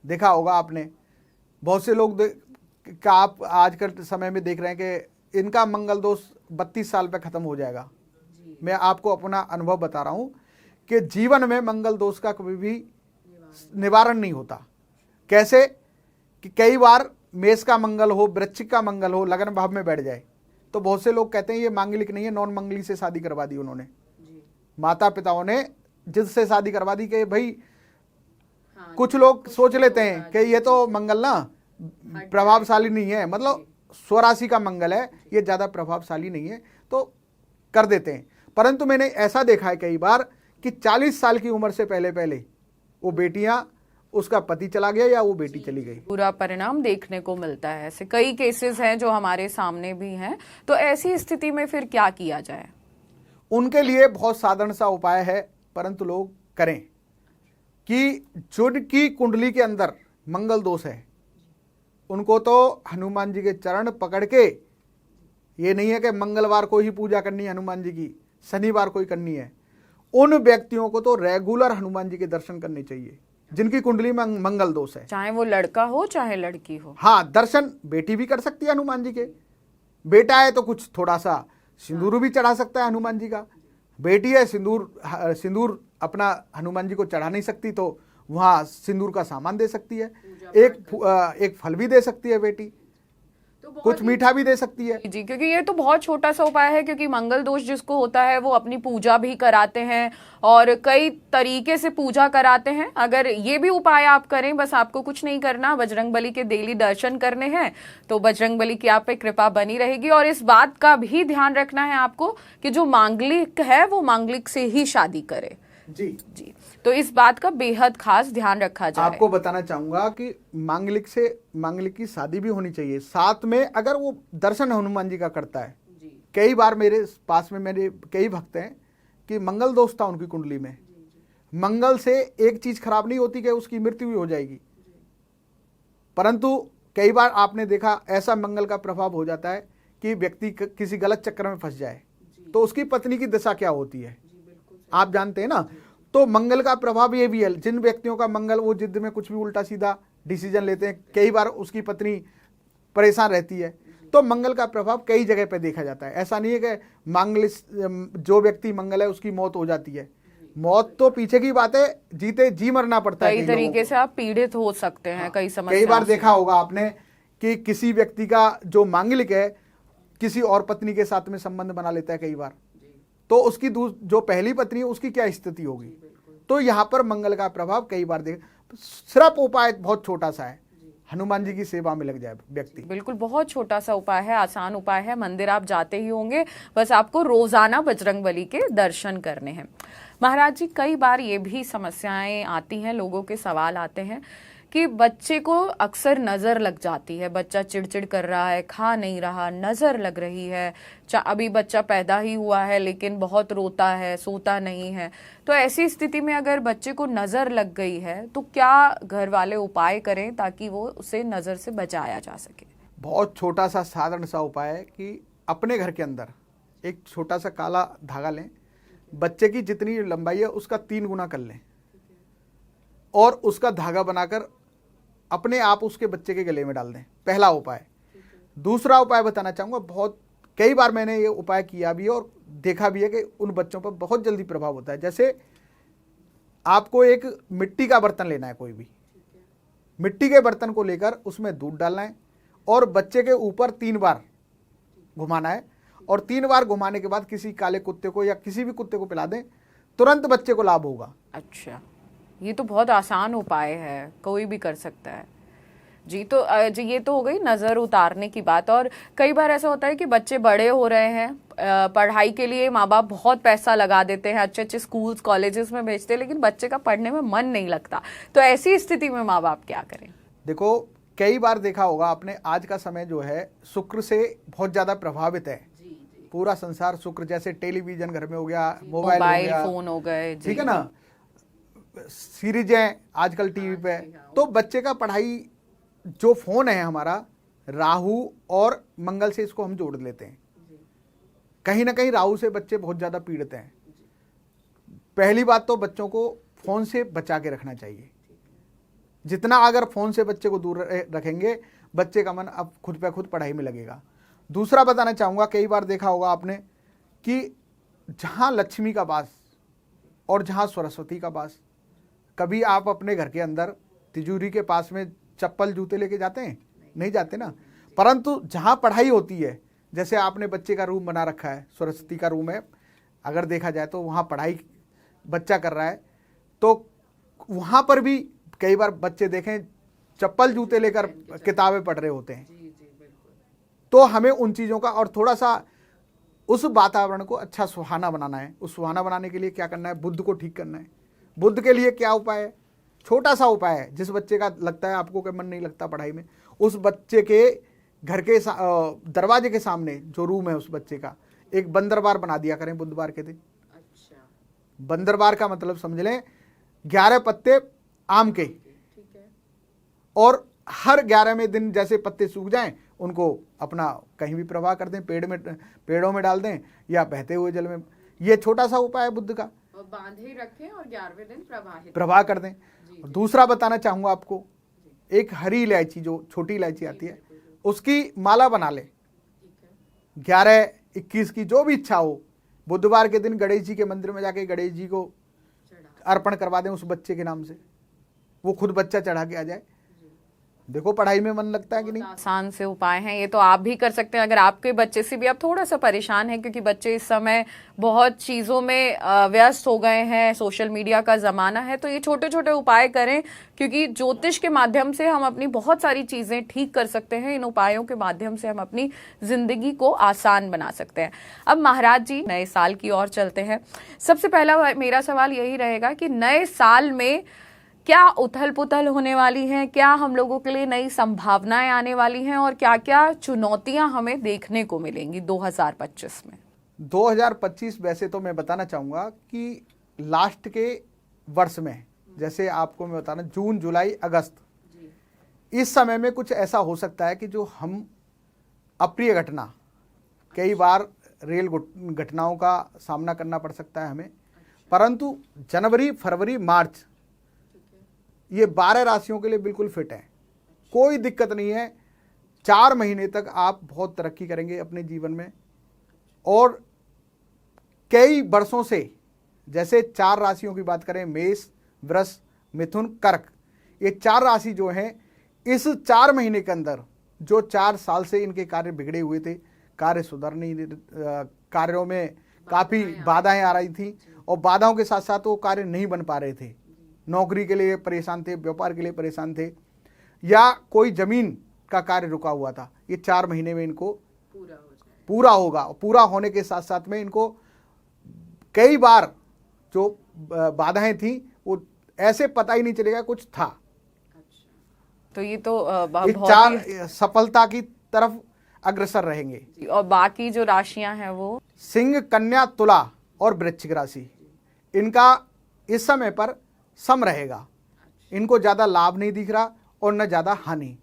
देखा होगा आपने, बहुत से लोग का आप आजकल समय में देख रहे हैं कि इनका मंगल दोष 32 साल पे खत्म हो जाएगा। मैं आपको अपना अनुभव बता रहा हूं कि जीवन में मंगल दोष का कभी भी निवारण नहीं होता। कैसे कि कई बार मेष का मंगल हो, वृश्चिक का मंगल हो, लगन भाव में बैठ जाए, तो बहुत से लोग कहते हैं ये मांगलिक नहीं है, नॉन मंगली से शादी करवा दी उन्होंने, माता पिताओं ने जिससे शादी करवा दी कि भाई कुछ लोग सोच लेते हैं कि ये तो मंगल ना प्रभावशाली नहीं है, मतलब स्वराशि का मंगल है, ये ज़्यादा प्रभावशाली नहीं है, तो कर देते हैं। परंतु मैंने ऐसा देखा है कई बार कि 40 साल की उम्र से पहले पहले वो बेटियां, उसका पति चला गया या वो बेटी चली गई, बुरा परिणाम देखने को मिलता है। ऐसे कई केसेस हैं जो हमारे सामने भी हैं। तो ऐसी स्थिति में फिर क्या किया जाए? उनके लिए बहुत साधारण सा उपाय है, परंतु लोग करें कि जिनकी कुंडली के अंदर मंगल दोष है, उनको तो हनुमान जी के चरण पकड़ के, ये नहीं है कि मंगलवार को ही पूजा करनी है हनुमान जी की, शनिवार को ही करनी है, उन व्यक्तियों को तो रेगुलर हनुमान जी के दर्शन करने चाहिए जिनकी कुंडली में मंगल दोष है, चाहे वो लड़का हो चाहे लड़की हो। हाँ, दर्शन बेटी भी कर सकती है हनुमान जी के, बेटा है तो कुछ थोड़ा सा सिंदूर भी चढ़ा सकता है हनुमान जी का, बेटी है सिंदूर अपना हनुमान जी को चढ़ा नहीं सकती तो वहाँ सिंदूर का सामान दे सकती है, एक फल भी दे सकती है बेटी, तो कुछ मीठा भी दे सकती है जी, क्योंकि ये तो बहुत छोटा सा उपाय है, क्योंकि मंगल दोष जिसको होता है वो अपनी पूजा भी कराते हैं और कई तरीके से पूजा कराते हैं। अगर ये भी उपाय आप करें, बस आपको कुछ नहीं करना, बजरंग बली के डेली दर्शन करने हैं, तो बजरंग बली की आप पे कृपा बनी रहेगी। और इस बात का भी ध्यान रखना है आपको कि जो मांगलिक है वो मांगलिक से ही शादी करे। जी जी, तो इस बात का बेहद खास ध्यान रखा जाए। आपको बताना चाहूंगा कि मांगलिक की शादी भी होनी चाहिए, साथ में अगर वो दर्शन हनुमान जी का करता है। कई बार मेरे पास में मेरे कई भक्त हैं कि मंगल दोष था उनकी कुंडली में, मंगल से एक चीज खराब नहीं होती कि उसकी मृत्यु भी हो जाएगी, परंतु कई बार आपने देखा ऐसा मंगल का प्रभाव हो जाता है कि व्यक्ति किसी गलत चक्कर में फंस जाए, तो उसकी पत्नी की दशा क्या होती है आप जानते हैं ना। तो मंगल का प्रभाव ये भी है, जिन व्यक्तियों का मंगल वो जिद में कुछ भी उल्टा सीधा डिसीजन लेते हैं, कई बार उसकी पत्नी परेशान रहती है, तो मंगल का प्रभाव कई जगह पे देखा जाता है। ऐसा नहीं है कि जो व्यक्ति मंगल है उसकी मौत हो जाती है, मौत तो पीछे की बात है, जीते जी मरना पड़ता है। कई तरीके से आप पीड़ित हो सकते हैं, कई समस्या। कई बार देखा होगा आपने कि किसी व्यक्ति का जो मांगलिक है किसी और पत्नी के साथ में संबंध बना लेता है कई बार, तो उसकी जो पहली पत्नी है उसकी क्या स्थिति होगी। तो यहाँ पर मंगल का प्रभाव कई बार सिर्फ उपाय बहुत छोटा सा है, हनुमान जी की सेवा में लग जाए व्यक्ति। बिल्कुल, बहुत छोटा सा उपाय है, आसान उपाय है। मंदिर आप जाते ही होंगे, बस आपको रोजाना बजरंगबली के दर्शन करने हैं। महाराज जी, कई बार ये भी समस्याएं आती हैं, लोगों के सवाल आते हैं कि बच्चे को अक्सर नजर लग जाती है, बच्चा चिड़चिड़ कर रहा है, खा नहीं रहा, नजर लग रही है, अभी बच्चा पैदा ही हुआ है लेकिन बहुत रोता है, सोता नहीं है। तो ऐसी स्थिति में अगर बच्चे को नजर लग गई है तो क्या घर वाले उपाय करें ताकि वो उसे नजर से बचाया जा सके? बहुत छोटा सा साधारण सा उपाय है कि अपने घर के अंदर एक छोटा सा काला धागा लें, बच्चे की जितनी लंबाई है उसका 3 गुना कर लें और उसका धागा बनाकर अपने आप उसके बच्चे के गले में डाल दें। पहला उपाय। दूसरा उपाय बताना चाहूँगा, बहुत कई बार मैंने ये उपाय किया भी है और देखा भी है कि उन बच्चों पर बहुत जल्दी प्रभाव होता है। जैसे आपको एक मिट्टी का बर्तन लेना है, कोई भी मिट्टी के बर्तन को लेकर उसमें दूध डालना है और बच्चे के ऊपर 3 बार घुमाना है और 3 बार घुमाने के बाद किसी काले कुत्ते को या किसी भी कुत्ते को पिला दें, तुरंत बच्चे को लाभ होगा। अच्छा, ये तो बहुत आसान उपाय है, कोई भी कर सकता है जी। तो जी, ये तो हो गई नज़र उतारने की बात। और कई बार ऐसा होता है कि बच्चे बड़े हो रहे हैं, पढ़ाई के लिए माँ बाप बहुत पैसा लगा देते हैं, अच्छे अच्छे स्कूल्स कॉलेजेस में भेजते हैं, लेकिन बच्चे का पढ़ने में मन नहीं लगता। तो ऐसी स्थिति में माँ बाप क्या करें? देखो, कई बार देखा होगा आपने, आज का समय जो है शुक्र से बहुत ज़्यादा प्रभावित है। पूरा संसार शुक्र, जैसे टेलीविजन घर में हो गया, मोबाइल फोन हो गए, ठीक है ना, सीरीजें आजकल टीवी पे। तो बच्चे का पढ़ाई, जो फोन है हमारा, राहु और मंगल से इसको हम जोड़ लेते हैं। कहीं ना कहीं राहु से बच्चे बहुत ज़्यादा पीड़ित हैं। पहली बात तो बच्चों को फोन से बचा के रखना चाहिए। जितना अगर फोन से बच्चे को दूर रखेंगे, बच्चे का मन अब खुद पे खुद पढ़ाई में लगेगा। दूसरा बताना चाहूँगा, कई बार देखा होगा आपने कि जहाँ लक्ष्मी का वास और जहाँ सरस्वती का वास, कभी आप अपने घर के अंदर तिजोरी के पास में चप्पल जूते लेके जाते हैं? नहीं जाते ना। परंतु जहाँ पढ़ाई होती है, जैसे आपने बच्चे का रूम बना रखा है, सरस्वती का रूम है, अगर देखा जाए तो वहाँ पढ़ाई बच्चा कर रहा है, तो वहाँ पर भी कई बार बच्चे देखें चप्पल जूते लेकर किताबें पढ़ रहे होते हैं। तो हमें उन चीज़ों का और थोड़ा सा उस वातावरण को अच्छा सुहाना बनाना है। उस सुहाना बनाने के लिए क्या करना है? बुद्ध को ठीक करना है। बुद्ध के लिए क्या उपाय है? छोटा सा उपाय है। जिस बच्चे का लगता है आपको कि मन नहीं लगता पढ़ाई में, उस बच्चे के घर के दरवाजे के सामने जो रूम है उस बच्चे का, एक बंदरबार बना दिया करें बुधवार के दिन। अच्छा। बंदरबार का मतलब समझ लें 11 पत्ते आम के, और हर 11वें दिन जैसे पत्ते सूख जाएं उनको अपना कहीं भी प्रवाह कर दें, पेड़ों में डाल दें या बहते हुए जल में। ये छोटा सा उपाय है बुद्ध का। और बांधे रखें और 11वें दिन प्रवाह कर दें। दूसरा बताना चाहूँगा आपको, एक हरी इलायची, जो छोटी इलायची आती है, उसकी माला बना ले। 11, 21 की जो भी इच्छा हो, बुधवार के दिन गणेश जी के मंदिर में जाके गणेश जी को अर्पण करवा दें उस बच्चे के नाम से, वो खुद बच्चा चढ़ा के आ जाए। देखो पढ़ाई में मन लगता है कि नहीं। आसान से उपाय हैं, ये तो आप भी कर सकते हैं। अगर आपके बच्चे से भी आप थोड़ा सा परेशान हैं, क्योंकि बच्चे इस समय बहुत चीज़ों में व्यस्त हो गए हैं, सोशल मीडिया का ज़माना है, तो ये छोटे छोटे उपाय करें, क्योंकि ज्योतिष के माध्यम से हम अपनी बहुत सारी चीज़ें ठीक कर सकते हैं। इन उपायों के माध्यम से हम अपनी ज़िंदगी को आसान बना सकते हैं। अब महाराज जी, नए साल की ओर चलते हैं। सबसे पहला मेरा सवाल यही रहेगा कि नए साल में क्या उथल पुथल होने वाली है, क्या हम लोगों के लिए नई संभावनाएं आने वाली हैं, और क्या क्या चुनौतियां हमें देखने को मिलेंगी 2025 में? 2025 वैसे तो मैं बताना चाहूँगा कि लास्ट के वर्ष में, जैसे आपको मैं बताना, जून, जुलाई, अगस्त, इस समय में कुछ ऐसा हो सकता है कि जो हम अप्रिय घटना, कई बार रेल घटनाओं का सामना करना पड़ सकता है हमें। परंतु जनवरी, फरवरी, मार्च, ये 12 राशियों के लिए बिल्कुल फिट है, कोई दिक्कत नहीं है। 4 महीने तक आप बहुत तरक्की करेंगे अपने जीवन में। और कई वर्षों से, जैसे 4 राशियों की बात करें, मेष, वृष, मिथुन, कर्क, ये 4 राशि जो हैं, इस 4 महीने के अंदर जो 4 साल से इनके कार्य बिगड़े हुए थे, कार्य सुधर नहीं, कार्यों में काफ़ी बाधाएं आ रही थी और बाधाओं के साथ साथ वो कार्य नहीं बन पा रहे थे। नौकरी के लिए परेशान थे, व्यापार के लिए परेशान थे, या कोई जमीन का कार्य रुका हुआ था, ये 4 महीने में इनको पूरा होगा। पूरा होने के साथ साथ में इनको कई बार जो बाधाएं थी वो ऐसे पता ही नहीं चलेगा कुछ था। तो ये तो ये 4 सफलता की तरफ अग्रसर रहेंगे। और बाकी जो राशियां हैं वो सिंह, कन्या, तुला और वृश्चिक राशि, इनका इस समय पर सम रहेगा। इनको ज़्यादा लाभ नहीं दिख रहा और न ज़्यादा हानि।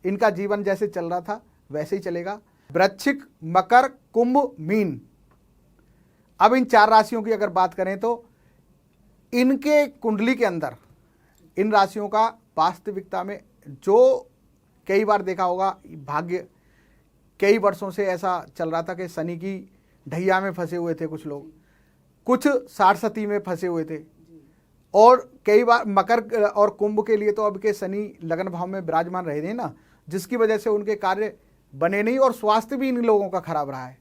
इनका जीवन जैसे चल रहा था वैसे ही चलेगा। वृश्चिक, मकर, कुंभ, मीन, अब इन 4 राशियों की अगर बात करें तो इनके कुंडली के अंदर इन राशियों का वास्तविकता में जो कई बार देखा होगा, भाग्य कई वर्षों से ऐसा चल रहा था कि शनि की ढैया में फंसे हुए थे कुछ लोग, कुछ साढ़सती में फंसे हुए थे, और कई बार मकर और कुंभ के लिए तो अब के शनि लगन भाव में विराजमान रहे थे ना, जिसकी वजह से उनके कार्य बने नहीं और स्वास्थ्य भी इन लोगों का खराब रहा है।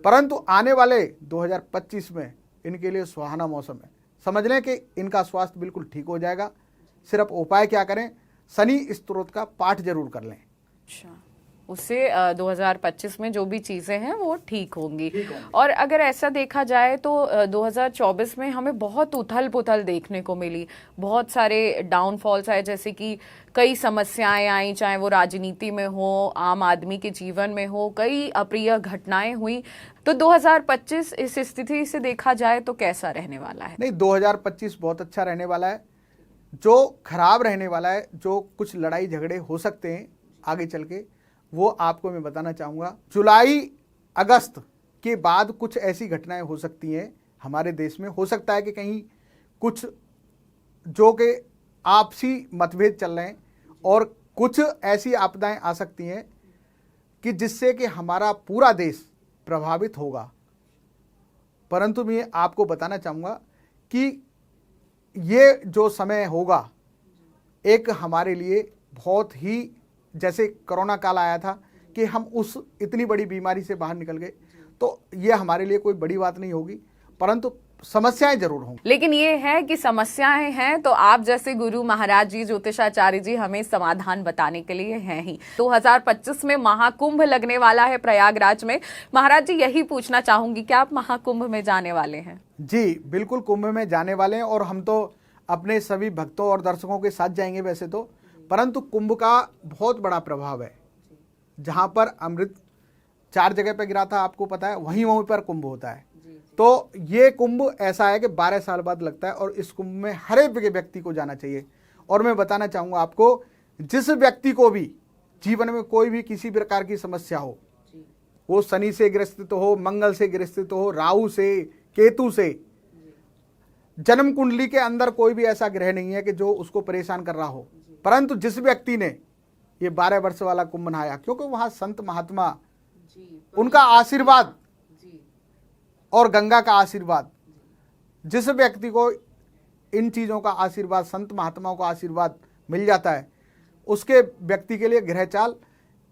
परंतु आने वाले 2025 में इनके लिए सुहाना मौसम है। समझ लें कि इनका स्वास्थ्य बिल्कुल ठीक हो जाएगा। सिर्फ उपाय क्या करें, शनि स्तोत्र का पाठ जरूर कर लें। अच्छा, उससे 2025 में जो भी चीजें हैं वो ठीक होंगी। और अगर ऐसा देखा जाए तो 2024 में हमें बहुत उथल पुथल देखने को मिली, बहुत सारे डाउनफॉल्स आए, जैसे कि कई समस्याएं आई, चाहे वो राजनीति में हो, आम आदमी के जीवन में हो, कई अप्रिय घटनाएं हुई। तो 2025 इस स्थिति से देखा जाए तो कैसा रहने वाला है? नहीं, 2025 बहुत अच्छा रहने वाला है। जो खराब रहने वाला है, जो कुछ लड़ाई झगड़े हो सकते हैं आगे चल के, वो आपको मैं बताना चाहूँगा। जुलाई अगस्त के बाद कुछ ऐसी घटनाएं हो सकती हैं हमारे देश में। हो सकता है कि कहीं कुछ जो कि आपसी मतभेद चल रहे हैं और कुछ ऐसी आपदाएं आ सकती हैं कि जिससे कि हमारा पूरा देश प्रभावित होगा। परंतु मैं आपको बताना चाहूँगा कि ये जो समय होगा एक हमारे लिए बहुत ही, जैसे कोरोना काल आया था कि हम उस इतनी बड़ी बीमारी से बाहर निकल गए, तो ये हमारे लिए कोई बड़ी बात नहीं होगी, परंतु समस्याएं जरूर होंगी। लेकिन ये है कि समस्याएं हैं तो आप जैसे गुरु महाराज जी, ज्योतिषाचार्य जी हमें समाधान बताने के लिए हैं ही। 2025 में महाकुंभ लगने वाला है प्रयागराज में। महाराज जी, यही पूछना चाहूंगी कि आप महाकुंभ में जाने वाले हैं? जी बिल्कुल, कुंभ में जाने वाले हैं और हम तो अपने सभी भक्तों और दर्शकों के साथ जाएंगे वैसे तो, परंतु कुंभ का बहुत बड़ा प्रभाव है। जहाँ पर अमृत 4 जगह पर गिरा था आपको पता है, वहीं पर कुंभ होता है। तो ये कुंभ ऐसा है कि 12 साल बाद लगता है और इस कुंभ में हर एक व्यक्ति को जाना चाहिए। और मैं बताना चाहूँगा आपको, जिस व्यक्ति को भी जीवन में कोई भी किसी प्रकार की समस्या हो, वो शनि से ग्रसित हो, मंगल से ग्रसित हो, राहु से, केतु से, जन्म कुंडली के अंदर कोई भी ऐसा ग्रह नहीं है कि जो उसको परेशान कर रहा हो। परंतु जिस व्यक्ति ने ये 12 वर्ष वाला कुंभ नहाया, क्योंकि वहाँ संत महात्मा, उनका आशीर्वाद और गंगा का आशीर्वाद, जिस व्यक्ति को इन चीज़ों का आशीर्वाद, संत महात्माओं का आशीर्वाद मिल जाता है, उसके व्यक्ति के लिए ग्रह चाल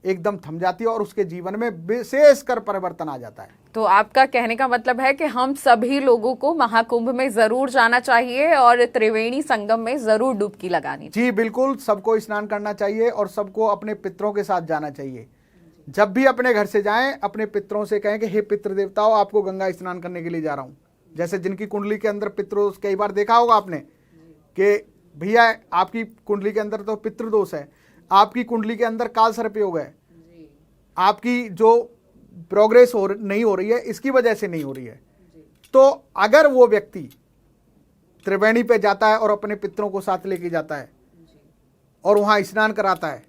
एकदम थम जाती है और उसके जीवन में विशेषकर परिवर्तन आ जाता है। तो आपका कहने का मतलब है कि हम सभी लोगों को महाकुंभ में जरूर जाना चाहिए और त्रिवेणी संगम में जरूर डुबकी लगानी चाहिए। जी बिल्कुल, सबको स्नान करना चाहिए और सबको अपने पितरों के साथ जाना चाहिए। जब भी अपने घर से जाएं, अपने पितरों से कहें कि हे पितृ देवताओं, आपको गंगा स्नान करने के लिए जा रहा हूं। जैसे जिनकी कुंडली के अंदर पितृदोष, कई बार देखा होगा आपने कि भैया आपकी कुंडली के अंदर तो पितृदोष है, आपकी कुंडली के अंदर काल सर्प योग है, आपकी जो प्रोग्रेस नहीं हो रही है, इसकी वजह से नहीं हो रही है। तो अगर वो व्यक्ति त्रिवेणी पे जाता है और अपने पितरों को साथ लेके जाता है और वहाँ स्नान कराता है,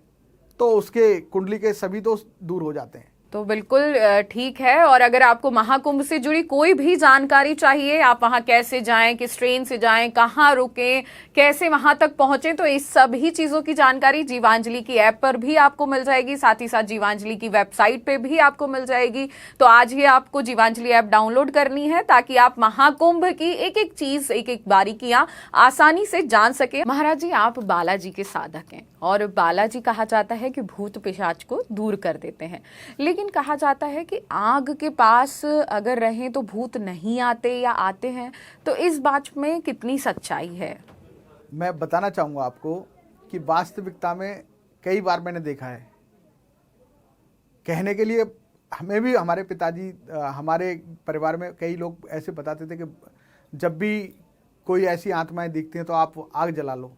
तो उसके कुंडली के सभी दोष दूर हो जाते हैं। तो बिल्कुल ठीक है। और अगर आपको महाकुंभ से जुड़ी कोई भी जानकारी चाहिए, आप वहां कैसे जाएं, किस ट्रेन से जाएं, कहां रुकें, कैसे वहां तक पहुंचे, तो इस सभी चीजों की जानकारी जीवांजलि की ऐप पर भी आपको मिल जाएगी, साथ ही साथ जीवांजलि की वेबसाइट पे भी आपको मिल जाएगी। तो आज ही आपको जीवांजलि ऐप डाउनलोड करनी है ताकि आप महाकुंभ की एक एक चीज, एक एक बारीकियां आसानी से जान सके। महाराज जी, आप बालाजी के साधक हैं और बालाजी कहा जाता है कि भूत पिशाच को दूर कर देते हैं, लेकिन कहा जाता है कि आग के पास अगर रहें तो भूत नहीं आते या आते हैं, तो इस बात में कितनी सच्चाई है? मैं बताना चाहूँगा आपको कि वास्तविकता में कई बार मैंने देखा है, कहने के लिए हमें भी हमारे पिताजी हमारे परिवार में कई लोग ऐसे बताते थे कि जब भी कोई ऐसी आत्माएं दिखती हैं तो आप आग जला लो।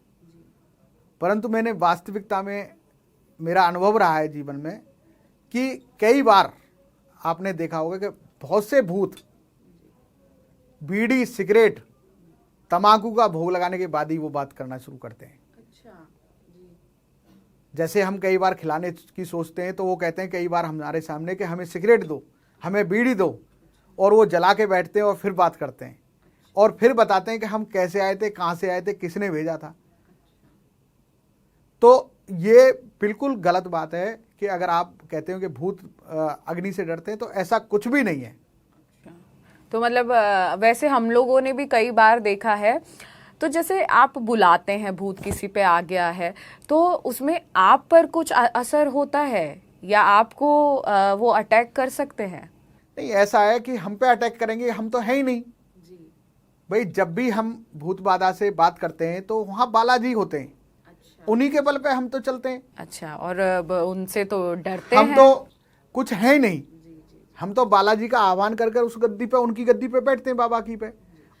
परंतु मैंने वास्तविकता में मेरा अनुभव रहा है जीवन में कि कई बार आपने देखा होगा कि बहुत से भूत बीड़ी, सिगरेट, तंबाकू का भोग लगाने के बाद ही वो बात करना शुरू करते हैं। जैसे हम कई बार खिलाने की सोचते हैं तो वो कहते हैं कई बार हमारे सामने कि हमें सिगरेट दो, हमें बीड़ी दो, और वो जला के बैठते हैं और फिर बात करते हैं और फिर बताते हैं कि हम कैसे आए थे, कहाँ से आए थे, किसने भेजा था। तो ये बिल्कुल गलत बात है कि अगर आप कहते हो कि भूत अग्नि से डरते हैं, तो ऐसा कुछ भी नहीं है। तो मतलब वैसे हम लोगों ने भी कई बार देखा है, तो जैसे आप बुलाते हैं भूत किसी पे आ गया है, तो उसमें आप पर कुछ असर होता है या आपको वो अटैक कर सकते हैं? नहीं, ऐसा है कि हम पे अटैक करेंगे, हम तो है ही नहीं भाई। जब भी हम भूत बाधा से बात करते हैं तो वहाँ बालाजी होते हैं। अच्छा। उन्हीं के बल पे हम तो चलते हैं। अच्छा, और उनसे तो डरते हम हैं? तो कुछ है ही नहीं। हम तो बालाजी का आह्वान कर कर उस गद्दी पे, उनकी गद्दी पे बैठते हैं, बाबा की पे,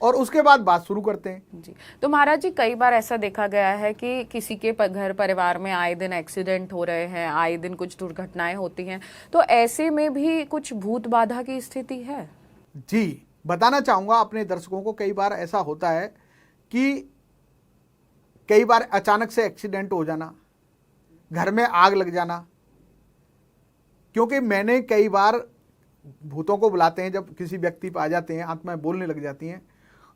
और उसके बाद बात शुरू करते हैं। जी। तो महाराज जी, कई बार ऐसा देखा गया है कि किसी के घर परिवार में आए दिन एक्सीडेंट हो रहे हैं, आए दिन कुछ दुर्घटनाएं होती हैं, तो ऐसे में भी कुछ भूत बाधा की स्थिति है? जी, बताना चाहूंगा अपने दर्शकों को, कई बार ऐसा होता है कि कई बार अचानक से एक्सीडेंट हो जाना, घर में आग लग जाना। क्योंकि मैंने कई बार भूतों को बुलाते हैं, जब किसी व्यक्ति पर आ जाते हैं, आत्माएं बोलने लग जाती हैं,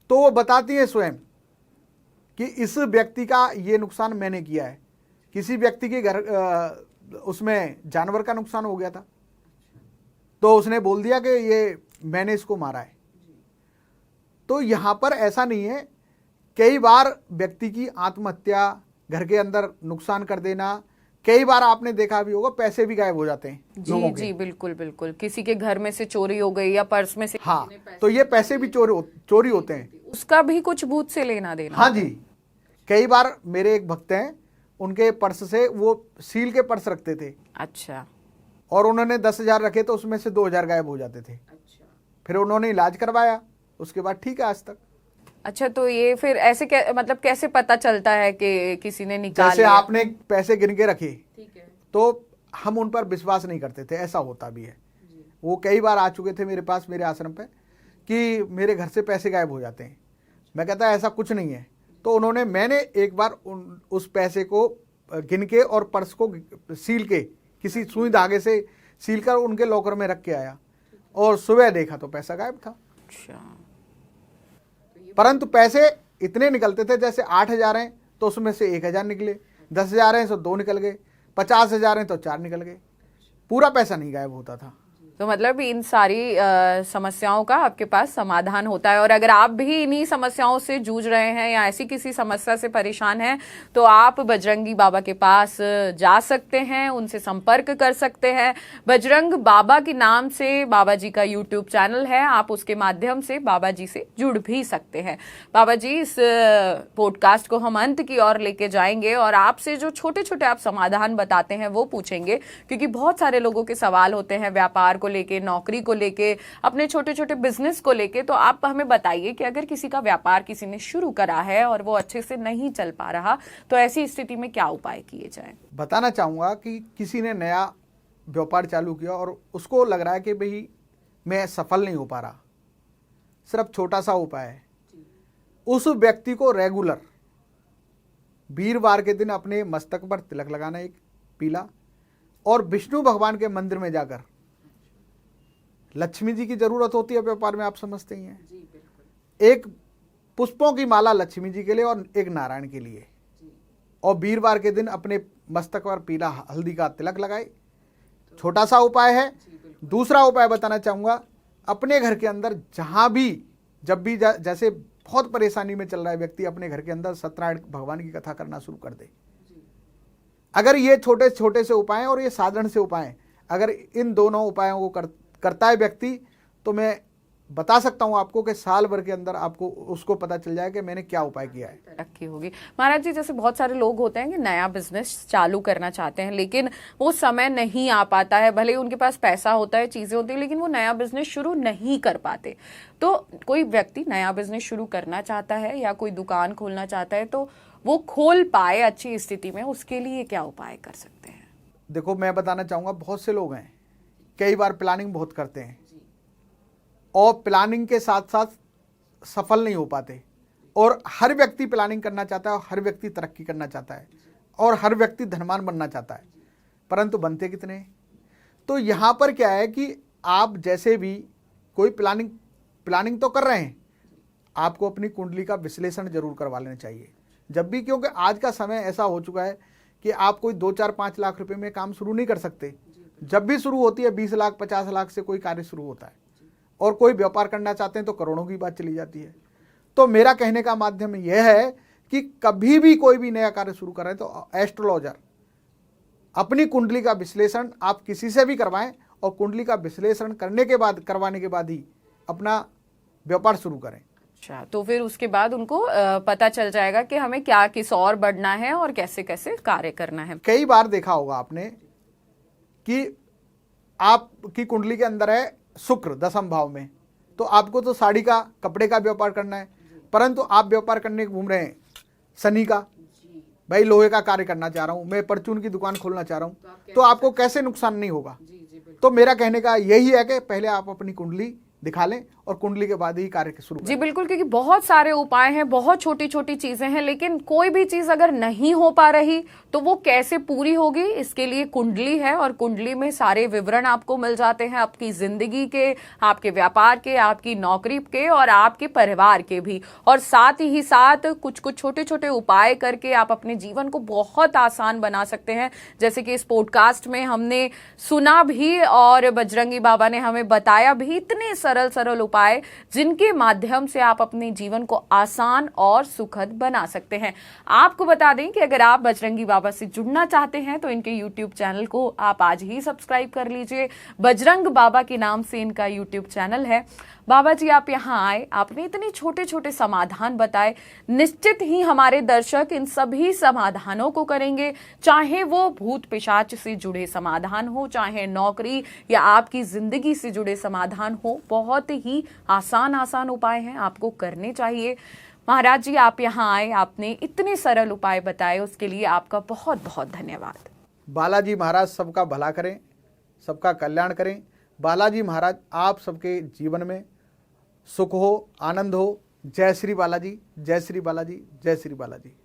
तो वो बताती हैं स्वयं कि इस व्यक्ति का ये नुकसान मैंने किया है। किसी व्यक्ति के घर उसमें जानवर का नुकसान हो गया था, तो उसने बोल दिया कि ये मैंने इसको मारा है। तो यहाँ पर ऐसा नहीं है, कई बार व्यक्ति की आत्महत्या, घर के अंदर नुकसान कर देना, कई बार आपने देखा भी होगा पैसे भी गायब हो जाते हैं लोगों के। जी, बिल्कुल बिल्कुल। किसी के घर में से चोरी हो गई या पर्स में से, हाँ, तो ये पैसे भी चोरी होते हैं। उसका भी कुछ भूत से लेना देना? हाँ जी, कई बार मेरे एक भक्त हैं, उनके पर्स से वो सील के पर्स रखते थे। अच्छा। और उन्होंने 10,000 रखे तो उसमें से 2,000 गायब हो जाते थे। अच्छा। फिर उन्होंने इलाज करवाया, उसके बाद ठीक है आज तक। अच्छा, तो ये फिर ऐसे मतलब कैसे पता चलता है कि किसी ने निकाल जैसे लिया? आपने पैसे गिन के रखे, ठीक है, तो हम उन पर विश्वास नहीं करते थे, ऐसा होता भी है। वो कई बार आ चुके थे मेरे पास, मेरे आश्रम पे, कि मेरे घर से पैसे गायब हो जाते हैं। मैं कहता ऐसा कुछ नहीं है। तो मैंने एक बार उस पैसे को गिन के और पर्स को सील के, किसी सुई धागे से सील कर उनके लॉकर में रख के आया, और सुबह देखा तो पैसा गायब था। अच्छा। परंतु पैसे इतने निकलते थे, जैसे 8,000 हैं तो उसमें से 1,000 निकले, 10,000 हैं तो 2 निकल गए, 50,000 हैं तो 4 निकल गए, पूरा पैसा नहीं गायब होता था। तो मतलब इन सारी समस्याओं का आपके पास समाधान होता है। और अगर आप भी इन्हीं समस्याओं से जूझ रहे हैं या ऐसी किसी समस्या से परेशान हैं, तो आप बजरंगी बाबा के पास जा सकते हैं, उनसे संपर्क कर सकते हैं। बजरंग बाबा के नाम से बाबा जी का यूट्यूब चैनल है, आप उसके माध्यम से बाबा जी से जुड़ भी सकते हैं। बाबा जी, इस पॉडकास्ट को हम अंत की ओर लेके जाएंगे और आपसे जो छोटे छोटे आप समाधान बताते हैं वो पूछेंगे, क्योंकि बहुत सारे लोगों के सवाल होते हैं व्यापार को लेके, नौकरी को लेके, अपने छोटे छोटे बिजनेस को लेके। तो आप हमें बताइए कि अगर किसी का व्यापार किसी ने शुरू करा है और वो अच्छे से नहीं चल पा रहा, तो ऐसी स्थिति में क्या उपाय किए जाएं? बताना चाहूँगा कि किसी ने नया व्यापार चालू किया और उसको लग रहा है कि भाई मैं सफल नहीं हो पा रहा, सिर्फ छोटा सा उपाय है, उस व्यक्ति को रेगुलर वीरवार के दिन अपने मस्तक पर तिलक लगाना एक पीला, और विष्णु भगवान के मंदिर में जाकर, लक्ष्मी जी की जरूरत होती है व्यापार में, आप समझते ही हैं, एक पुष्पों की माला लक्ष्मी जी के लिए और एक नारायण के लिए, और वीरवार के दिन अपने मस्तक पर पीला हल्दी का तिलक लगाए। छोटा सा उपाय है। दूसरा उपाय बताना चाहूँगा, अपने घर के अंदर जहाँ भी जब भी जैसे बहुत परेशानी में चल रहा है व्यक्ति, अपने घर के अंदर सत्यनारायण भगवान की कथा करना शुरू कर दे। अगर ये छोटे छोटे से उपाय और ये साधारण से उपाय, अगर इन दोनों उपायों को करता है व्यक्ति, तो मैं बता सकता हूं आपको कि साल भर के अंदर आपको उसको पता चल जाए कि मैंने क्या उपाय किया है। तरक्की होगी। महाराज जी, जैसे बहुत सारे लोग होते हैं कि नया बिजनेस चालू करना चाहते हैं लेकिन वो समय नहीं आ पाता है, भले ही उनके पास पैसा होता है, चीजें होती है, लेकिन वो नया बिजनेस शुरू नहीं कर पाते। तो कोई व्यक्ति नया बिजनेस शुरू करना चाहता है या कोई दुकान खोलना चाहता है तो वो खोल पाए अच्छी स्थिति में, उसके लिए क्या उपाय कर सकते हैं? देखो, मैं बताना चाहूंगा, बहुत से लोग हैं कई बार प्लानिंग बहुत करते हैं और प्लानिंग के साथ साथ सफल नहीं हो पाते। और हर व्यक्ति प्लानिंग करना चाहता है और हर व्यक्ति तरक्की करना चाहता है और हर व्यक्ति धनवान बनना चाहता है, परंतु बनते कितने हैं? तो यहाँ पर क्या है कि आप जैसे भी कोई प्लानिंग तो कर रहे हैं, आपको अपनी कुंडली का विश्लेषण जरूर करवा लेना चाहिए जब भी, क्योंकि आज का समय ऐसा हो चुका है कि आप कोई 2-4-5 लाख रुपए में काम शुरू नहीं कर सकते। जब भी शुरू होती है 20 लाख 50 लाख से कोई कार्य शुरू होता है, और कोई व्यापार करना चाहते हैं तो करोड़ों की बात चली जाती है। तो मेरा कहने का माध्यम यह है कि कभी भी कोई भी नया कार्य शुरू करें तो एस्ट्रोलॉजर अपनी कुंडली का विश्लेषण आप किसी से भी करवाएं और कुंडली का विश्लेषण करवाने के बाद ही अपना व्यापार शुरू करें। अच्छा, तो फिर उसके बाद उनको पता चल जाएगा कि हमें क्या किस और बढ़ना है और कैसे कैसे कार्य करना है। कई बार देखा होगा आपने कि आपकी कुंडली के अंदर है शुक्र 10वें भाव में, तो आपको तो साड़ी का, कपड़े का व्यापार करना है, परंतु आप व्यापार करने घूम रहे हैं शनि का, भाई लोहे का कार्य करना चाह रहा हूं, मैं परचून की दुकान खोलना चाह रहा हूं, तो आपको कैसे नुकसान नहीं होगा? तो मेरा कहने का यही है कि पहले आप अपनी कुंडली दिखा लें और कुंडली के बाद ही कार्य शुरू जी बिल्कुल, क्योंकि बहुत सारे उपाय हैं, बहुत छोटी छोटी चीजें हैं, लेकिन कोई भी चीज अगर नहीं हो पा रही तो वो कैसे पूरी होगी? इसके लिए कुंडली है और कुंडली में सारे विवरण आपको मिल जाते हैं, आपकी जिंदगी के, आपके व्यापार के, आपकी नौकरी के और आपके परिवार के भी। और साथ ही साथ कुछ कुछ छोटे छोटे उपाय करके आप अपने जीवन को बहुत आसान बना सकते हैं, जैसे कि इस पॉडकास्ट में हमने सुना भी और बजरंगी बाबा ने हमें बताया भी, इतने सरल सरल उपाय जिनके माध्यम से आप अपने जीवन को आसान और सुखद बना सकते हैं। आपको बता दें कि अगर आप बजरंगी बाबा से जुड़ना चाहते हैं तो इनके YouTube चैनल को आप आज ही सब्सक्राइब कर लीजिए। बजरंग बाबा के नाम से इनका YouTube चैनल है। बाबा जी, आप यहाँ आए, आपने इतने छोटे छोटे समाधान बताए, निश्चित ही हमारे दर्शक इन सभी समाधानों को करेंगे, चाहे वो भूत पिशाच से जुड़े समाधान हो, चाहे नौकरी या आपकी जिंदगी से जुड़े समाधान हो। बहुत ही आसान उपाय हैं, आपको करने चाहिए। महाराज जी, आप यहाँ आए, आपने इतने सरल उपाय बताए, उसके लिए आपका बहुत बहुत धन्यवाद। बालाजी महाराज सबका भला करें, सबका कल्याण करें। बालाजी महाराज आप सबके जीवन में सुख हो, आनंद हो। जय श्री बालाजी, जय श्री बालाजी, जय श्री बालाजी।